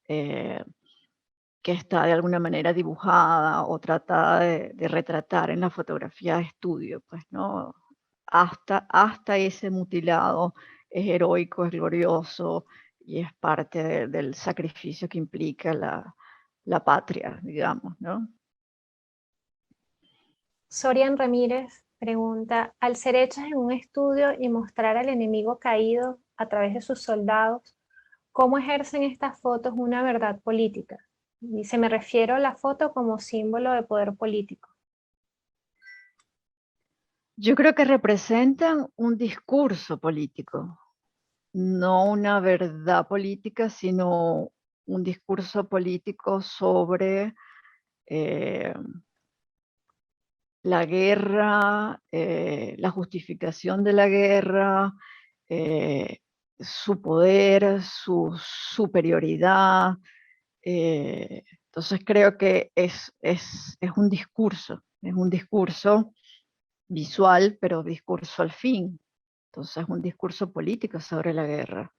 que está de alguna manera dibujada o tratada de retratar en la fotografía de estudio, pues, ¿no? Hasta ese mutilado es heroico, es glorioso y es parte del sacrificio que implica la patria, digamos, ¿no? Sorian Ramírez pregunta, al ser hechas en un estudio y mostrar al enemigo caído a través de sus soldados, ¿cómo ejercen estas fotos una verdad política? Dice, me refiero a la foto como símbolo de poder político. Yo creo que representan un discurso político, no una verdad política, sino un discurso político sobre la guerra, la justificación de la guerra, su poder, su superioridad. Entonces creo que es un discurso visual, pero discurso al fin. Entonces un discurso político sobre la guerra.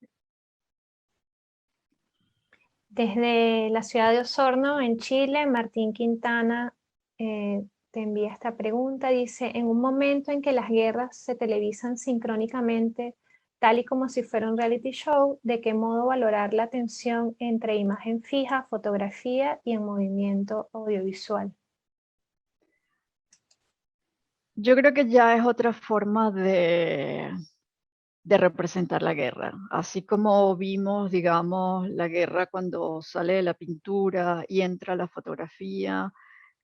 Desde la ciudad de Osorno, en Chile, Martín Quintana te envía esta pregunta. Dice, en un momento en que las guerras se televisan sincrónicamente, tal y como si fuera un reality show, ¿de qué modo valorar la tensión entre imagen fija, fotografía y en movimiento audiovisual? Yo creo que ya es otra forma de representar la guerra. Así como vimos, digamos, la guerra cuando sale de la pintura y entra la fotografía,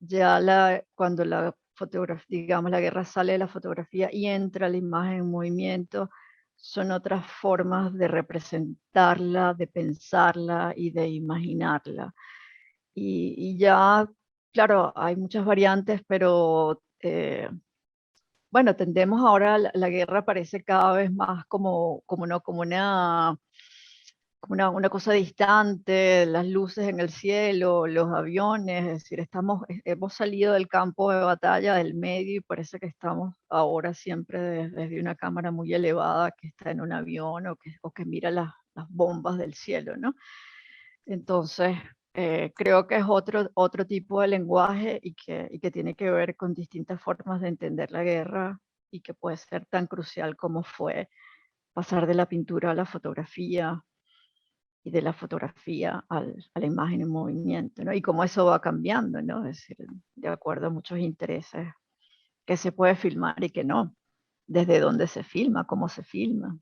ya cuando la fotografía, digamos, la guerra sale de la fotografía y entra la imagen en movimiento, son otras formas de representarla, de pensarla y de imaginarla. Y ya, claro, hay muchas variantes, pero bueno, tendemos ahora, la guerra parece cada vez más como una cosa distante, las luces en el cielo, los aviones, es decir, hemos salido del campo de batalla, del medio, y parece que estamos ahora siempre desde una cámara muy elevada que está en un avión o que mira las bombas del cielo, ¿no? Entonces, creo que es otro tipo de lenguaje y que tiene que ver con distintas formas de entender la guerra y que puede ser tan crucial como fue pasar de la pintura a la fotografía y de la fotografía a la imagen en movimiento, ¿no? Y cómo eso va cambiando, ¿no? Es decir, de acuerdo a muchos intereses que se puede filmar y que no, desde dónde se filma, cómo se filma.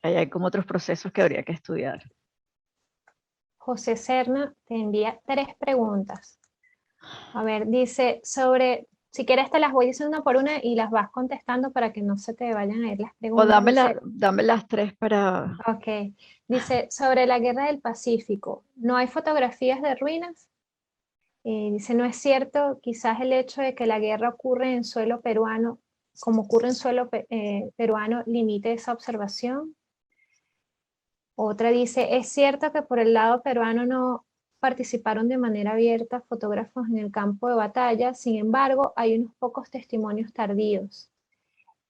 Ahí hay como otros procesos que habría que estudiar. José Serna te envía 3 preguntas. A ver, dice si quieres te las voy diciendo una por una y las vas contestando para que no se te vayan a ir las O preguntas. dame las 3 para... Ok, dice, sobre la guerra del Pacífico, ¿no hay fotografías de ruinas? Dice, no es cierto, quizás el hecho de que la guerra ocurre en suelo peruano, como ocurre en suelo peruano, limite esa observación. Otra dice, es cierto que por el lado peruano no participaron de manera abierta fotógrafos en el campo de batalla, sin embargo, hay unos pocos testimonios tardíos.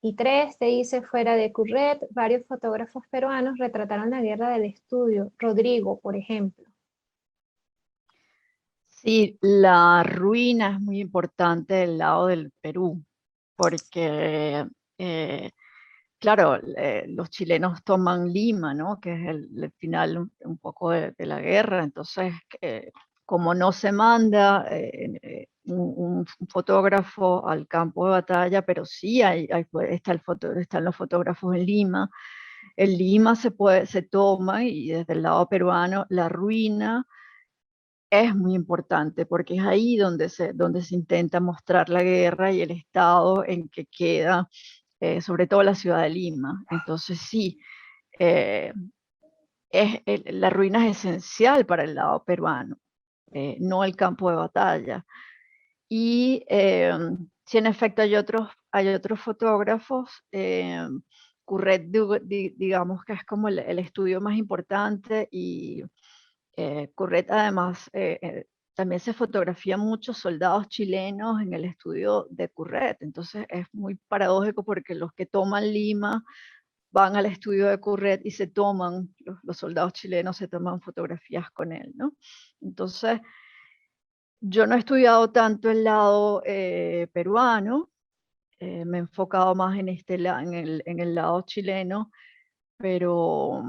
Y 3, te dice, fuera de Curret, varios fotógrafos peruanos retrataron la guerra del estudio, Rodrigo, por ejemplo. Sí, la ruina es muy importante del lado del Perú, porque, claro, los chilenos toman Lima, ¿no? Que es el final un poco de la guerra, entonces, como no se manda un fotógrafo al campo de batalla, pero sí están los fotógrafos en Lima. En Lima se toma, y desde el lado peruano, la ruina es muy importante porque es ahí donde se intenta mostrar la guerra y el estado en que queda, sobre todo la ciudad de Lima. Entonces sí, la ruina es esencial para el lado peruano. no el campo de batalla. Y sí, en efecto, hay otros fotógrafos. Curret, digamos que es como el estudio más importante, y Curret además también se fotografían muchos soldados chilenos en el estudio de Curret. Entonces es muy paradójico porque los que toman Lima van al estudio de Curret y se toman, los soldados chilenos se toman fotografías con él, ¿no? Entonces, yo no he estudiado tanto el lado peruano, me he enfocado más en, en el lado chileno, pero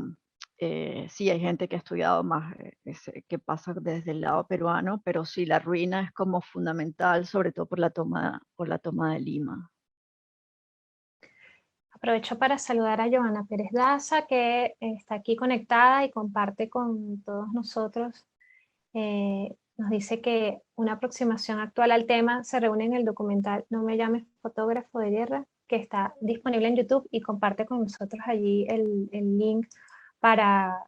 sí hay gente que ha estudiado más que pasa desde el lado peruano, pero sí, la ruina es como fundamental, sobre todo por la toma de Lima. Aprovecho para saludar a Joana Pérez Daza, que está aquí conectada y comparte con todos nosotros. Nos dice que una aproximación actual al tema se reúne en el documental No me llames fotógrafo de guerra, que está disponible en YouTube, y comparte con nosotros allí el link para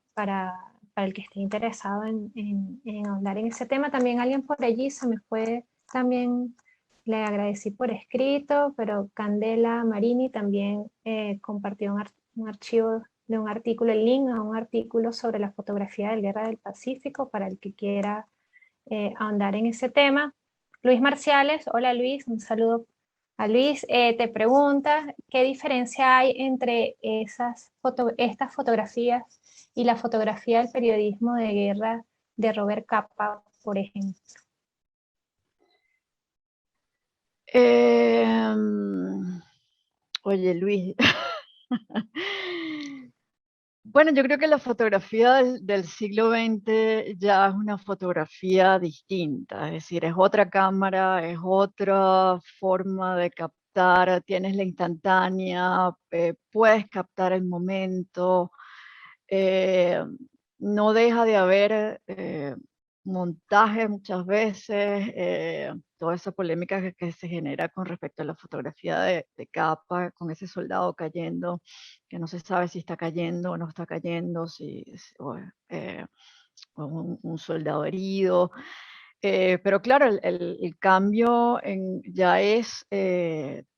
el que esté interesado en ahondar en ese tema. También alguien por allí se me fue, también le agradecí por escrito, pero Candela Marini también compartió un archivo de un artículo, el link a un artículo sobre la fotografía de Guerra del Pacífico, para el que quiera ahondar en ese tema. Luis Marciales, hola Luis, un saludo a Luis, te pregunta qué diferencia hay entre estas fotografías y la fotografía del periodismo de guerra de Robert Capa, por ejemplo. Oye, Luis. Bueno, yo creo que la fotografía del siglo XX ya es una fotografía distinta, es decir, es otra cámara, es otra forma de captar, tienes la instantánea, puedes captar el momento, no deja de haber montaje muchas veces, toda esa polémica que se genera con respecto a la fotografía de Capa, con ese soldado cayendo, que no se sabe si está cayendo o no está cayendo, o un soldado herido. Pero claro, el cambio ya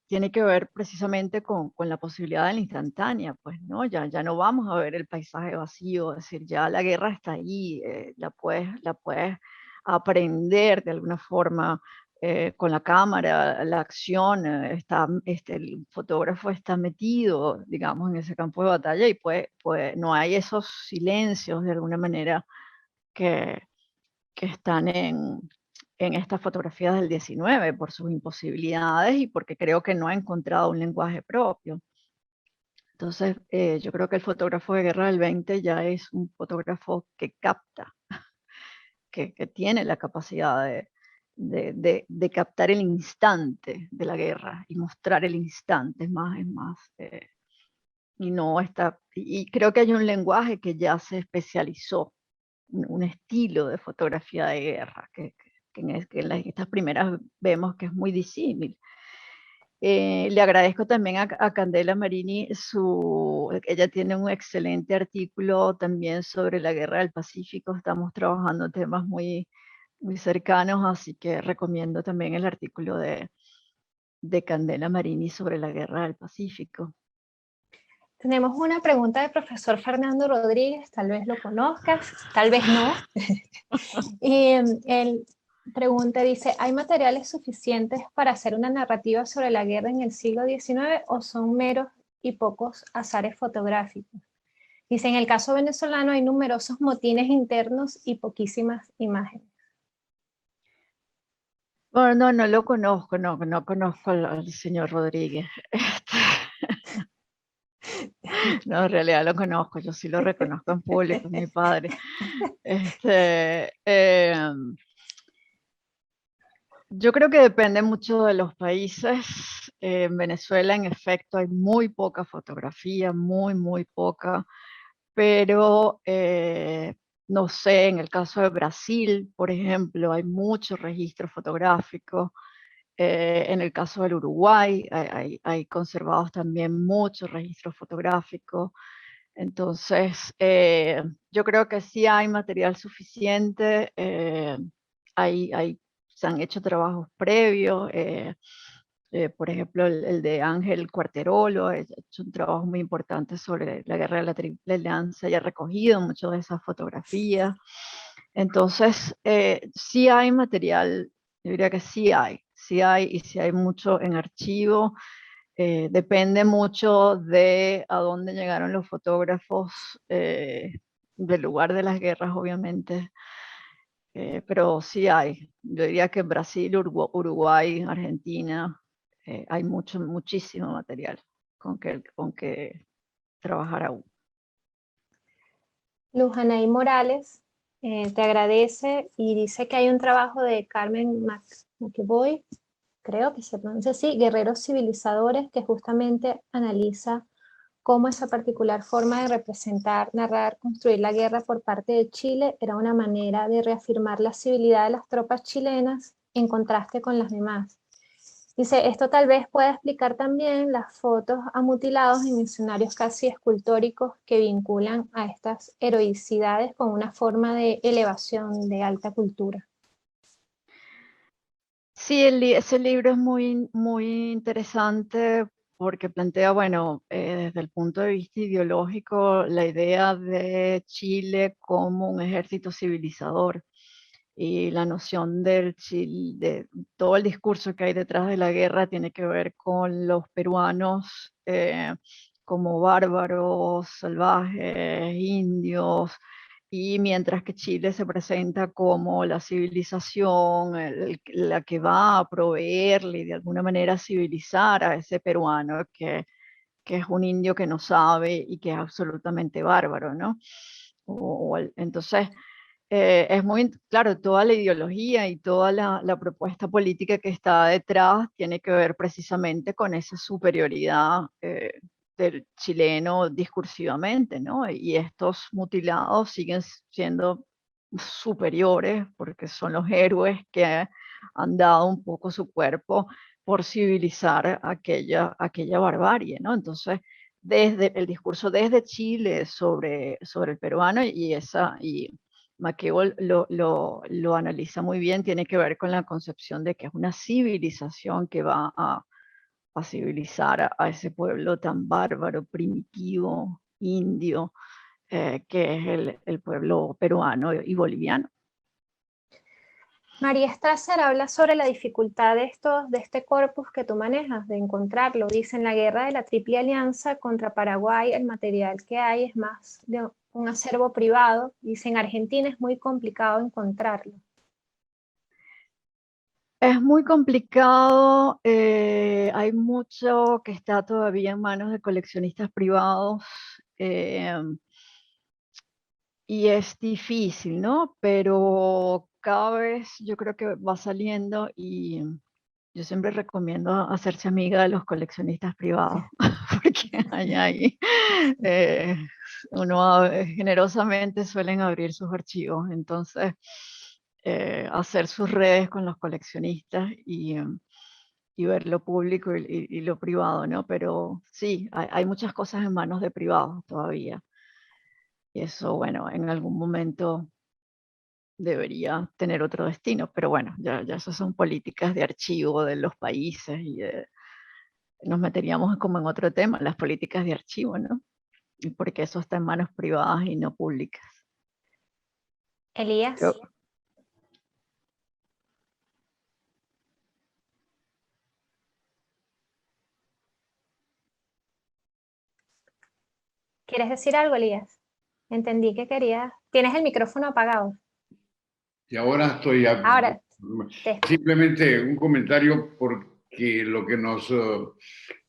tiene que ver precisamente con la posibilidad de la instantánea, pues, ¿no? Ya no vamos a ver el paisaje vacío, es decir, ya la guerra está ahí, la puedes aprender de alguna forma con la cámara, la acción, el fotógrafo está metido, digamos, en ese campo de batalla, y no hay esos silencios de alguna manera que están en estas fotografías del 19 por sus imposibilidades y porque creo que no ha encontrado un lenguaje propio. Entonces, yo creo que el fotógrafo de guerra del 20 ya es un fotógrafo que capta, que tiene la capacidad de captar el instante de la guerra y mostrar el instante, y no está, y creo que hay un lenguaje que ya se especializó, un estilo de fotografía de guerra, que en estas primeras vemos que es muy disímil. Le agradezco también a Candela Marini, ella tiene un excelente artículo también sobre la Guerra del Pacífico, estamos trabajando temas muy, muy cercanos, así que recomiendo también el artículo de Candela Marini sobre la Guerra del Pacífico. Tenemos una pregunta del profesor Fernando Rodríguez, tal vez lo conozcas, tal vez no. Y él pregunta, dice, ¿hay materiales suficientes para hacer una narrativa sobre la guerra en el siglo XIX o son meros y pocos azares fotográficos? Dice, en el caso venezolano hay numerosos motines internos y poquísimas imágenes. Bueno, no lo conozco, no conozco al señor Rodríguez. No, en realidad lo conozco, yo sí lo reconozco en público, es mi padre. Yo creo que depende mucho de los países. En Venezuela, en efecto, hay muy poca fotografía, muy poca, pero no sé, en el caso de Brasil, por ejemplo, hay mucho registro fotográfico. En el caso del Uruguay, hay conservados también muchos registros fotográficos. Entonces, yo creo que sí hay material suficiente. se han hecho trabajos previos. Por ejemplo, el de Ángel Cuarterolo ha hecho un trabajo muy importante sobre la guerra de la Triple Alianza y ha recogido muchas de esas fotografías. Entonces, sí hay material, yo diría que sí hay, y sí hay mucho en archivo. Depende mucho de a dónde llegaron los fotógrafos, del lugar de las guerras, obviamente. Pero sí hay. Yo diría que en Brasil, Uruguay, Argentina, hay muchísimo material con que trabajar aún. Luz Anaí Morales te agradece y dice que hay un trabajo de Carmen McEvoy, creo que se pronuncia así, Guerreros Civilizadores, que justamente analiza cómo esa particular forma de representar, narrar, construir la guerra por parte de Chile era una manera de reafirmar la civilidad de las tropas chilenas en contraste con las demás. Dice, esto tal vez pueda explicar también las fotos a mutilados en escenarios casi escultóricos que vinculan a estas heroicidades con una forma de elevación de alta cultura. Sí, ese libro es muy interesante porque plantea, bueno, desde el punto de vista ideológico, la idea de Chile como un ejército civilizador y la noción de todo el discurso que hay detrás de la guerra tiene que ver con los peruanos como bárbaros, salvajes, indios, y mientras que Chile se presenta como la civilización, la que va a proveerle y de alguna manera civilizar a ese peruano que es un indio que no sabe y que es absolutamente bárbaro, ¿no? Entonces, es muy, claro, toda la ideología y toda la propuesta política que está detrás tiene que ver precisamente con esa superioridad del chileno discursivamente, ¿no? Y estos mutilados siguen siendo superiores porque son los héroes que han dado un poco su cuerpo por civilizar aquella barbarie, ¿no? Entonces, desde el discurso desde Chile sobre el peruano y McEvoy lo analiza muy bien, tiene que ver con la concepción de que es una civilización que va a civilizar a ese pueblo tan bárbaro, primitivo, indio, que es el pueblo peruano y boliviano. María Strasser habla sobre la dificultad de este corpus que tú manejas, de encontrarlo. Dice, en la guerra de la Triple Alianza contra Paraguay, el material que hay es más de un acervo privado. Dice, en Argentina es muy complicado encontrarlo. Es muy complicado, hay mucho que está todavía en manos de coleccionistas privados, y es difícil, ¿no? Pero cada vez yo creo que va saliendo y yo siempre recomiendo hacerse amiga de los coleccionistas privados, porque ahí generosamente suelen abrir sus archivos, entonces hacer sus redes con los coleccionistas y ver lo público y lo privado, ¿no? Pero sí, hay muchas cosas en manos de privados todavía. Y eso, bueno, en algún momento debería tener otro destino, pero bueno, ya eso son políticas de archivo de los países y nos meteríamos como en otro tema, las políticas de archivo, ¿no? Y porque eso está en manos privadas y no públicas. Elías. ¿Quieres decir algo, Elías? Entendí que querías. Tienes el micrófono apagado. Y ahora estoy... Ahora. Simplemente un comentario porque lo que nos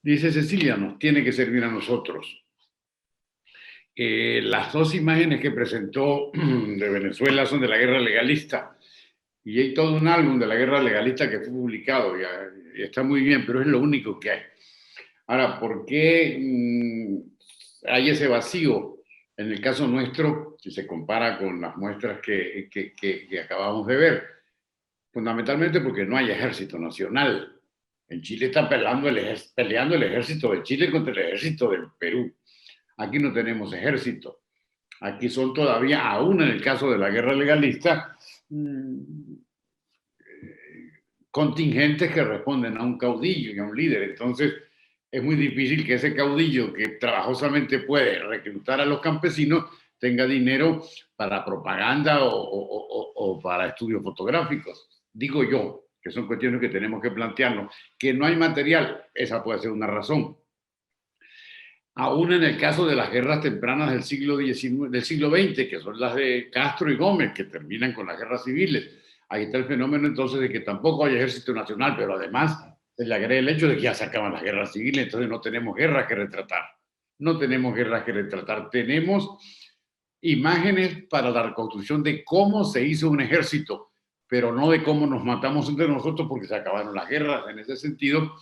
dice Cecilia nos tiene que servir a nosotros. Las dos imágenes que presentó de Venezuela son de la guerra legalista y hay todo un álbum de la guerra legalista que fue publicado y está muy bien, pero es lo único que hay. Ahora, ¿por qué hay ese vacío? En el caso nuestro, si se compara con las muestras que acabamos de ver, fundamentalmente porque no hay ejército nacional. En Chile están peleando el ejército de Chile contra el ejército del Perú. Aquí no tenemos ejército. Aquí son todavía, aún en el caso de la guerra legalista, contingentes que responden a un caudillo y a un líder. Entonces, es muy difícil que ese caudillo que trabajosamente puede reclutar a los campesinos tenga dinero para propaganda o para estudios fotográficos. Digo yo, que son cuestiones que tenemos que plantearnos. Que no hay material, esa puede ser una razón. Aún en el caso de las guerras tempranas del siglo XX, que son las de Castro y Gómez, que terminan con las guerras civiles, ahí está el fenómeno entonces de que tampoco hay ejército nacional, pero además se le agrega el hecho de que ya se acaban las guerras civiles, entonces no tenemos guerras que retratar. No tenemos guerras que retratar, tenemos imágenes para la reconstrucción de cómo se hizo un ejército, pero no de cómo nos matamos entre nosotros porque se acabaron las guerras. En ese sentido,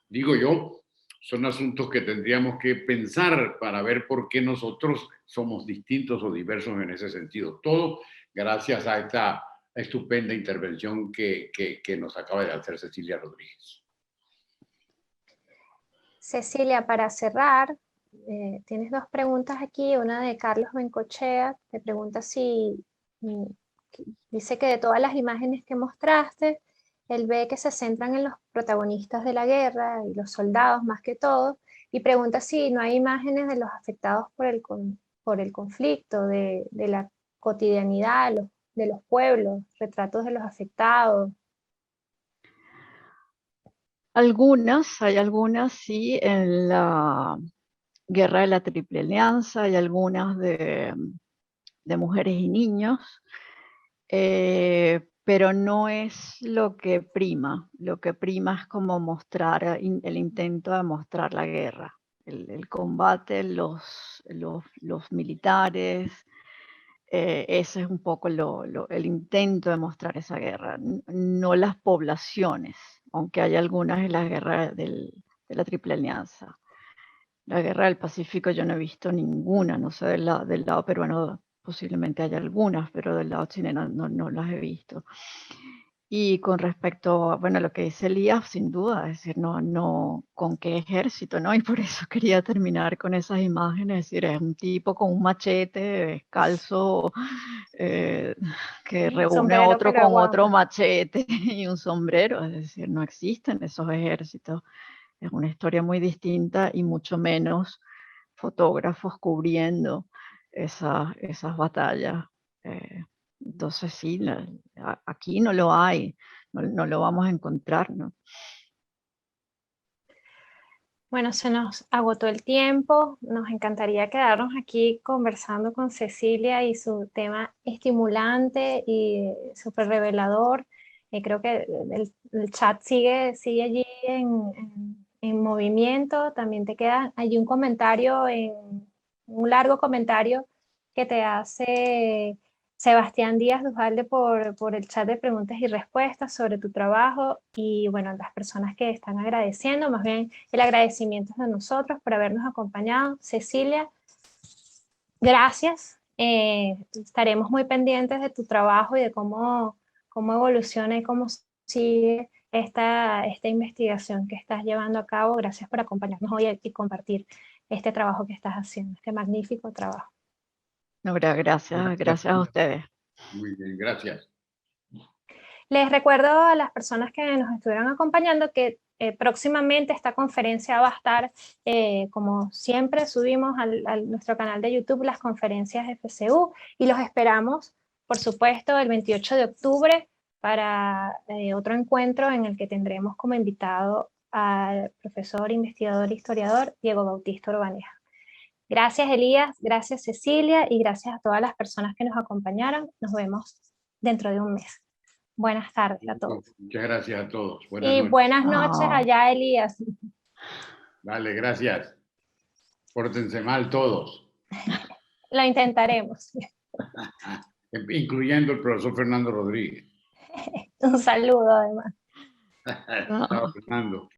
digo yo, son asuntos que tendríamos que pensar para ver por qué nosotros somos distintos o diversos en ese sentido. Todo gracias a esta estupenda intervención que nos acaba de hacer Cecilia Rodríguez. Cecilia, para cerrar, tienes dos preguntas aquí. Una de Carlos Bencochea, te pregunta si, dice que de todas las imágenes que mostraste, él ve que se centran en los protagonistas de la guerra y los soldados más que todo, y pregunta si no hay imágenes de los afectados por el conflicto, de la cotidianidad, de los pueblos, retratos de los afectados. Hay algunas sí en la Guerra de la Triple Alianza, hay algunas de mujeres y niños, pero no es lo que prima. Lo que prima es como mostrar el intento de mostrar la guerra, el combate, los militares. Ese es un poco el intento de mostrar esa guerra, no las poblaciones, aunque hay algunas en la guerra de la Triple Alianza. La guerra del Pacífico yo no he visto ninguna, no sé del lado peruano posiblemente haya algunas, pero del lado chileno no las he visto. Y con respecto a lo que dice Elías, sin duda, es decir, no con qué ejército, ¿no? Y por eso quería terminar con esas imágenes, es decir, es un tipo con un machete descalzo que reúne otro con otro machete y un sombrero, es decir, no existen esos ejércitos. Es una historia muy distinta y mucho menos fotógrafos cubriendo esas batallas. Entonces sí, aquí no lo hay, no lo vamos a encontrar, ¿no? Bueno, se nos agotó el tiempo, nos encantaría quedarnos aquí conversando con Cecilia y su tema estimulante y súper revelador. Creo que el chat sigue allí en movimiento. También te queda allí un largo comentario que te hace Sebastián Díaz Dujalde por el chat de preguntas y respuestas sobre tu trabajo, y bueno, las personas que están agradeciendo, más bien el agradecimiento es de nosotros por habernos acompañado. Cecilia, gracias. Estaremos muy pendientes de tu trabajo y de cómo evoluciona y cómo sigue esta investigación que estás llevando a cabo. Gracias por acompañarnos hoy y compartir este trabajo que estás haciendo, este magnífico trabajo. No, gracias a ustedes. Muy bien, gracias. Les recuerdo a las personas que nos estuvieron acompañando que próximamente esta conferencia va a estar, como siempre, subimos a nuestro canal de YouTube las conferencias FCU, y los esperamos, por supuesto, el 28 de octubre para otro encuentro en el que tendremos como invitado al profesor, investigador e historiador Diego Bautista Urbaneja. Gracias, Elías, gracias, Cecilia, y gracias a todas las personas que nos acompañaron. Nos vemos dentro de un mes. Buenas tardes a todos. Muchas gracias a todos. Buenas noches allá, Elías. Vale, gracias. Pórtense mal todos. Lo intentaremos. Incluyendo el profesor Fernando Rodríguez. Un saludo, además. Chao, Fernando.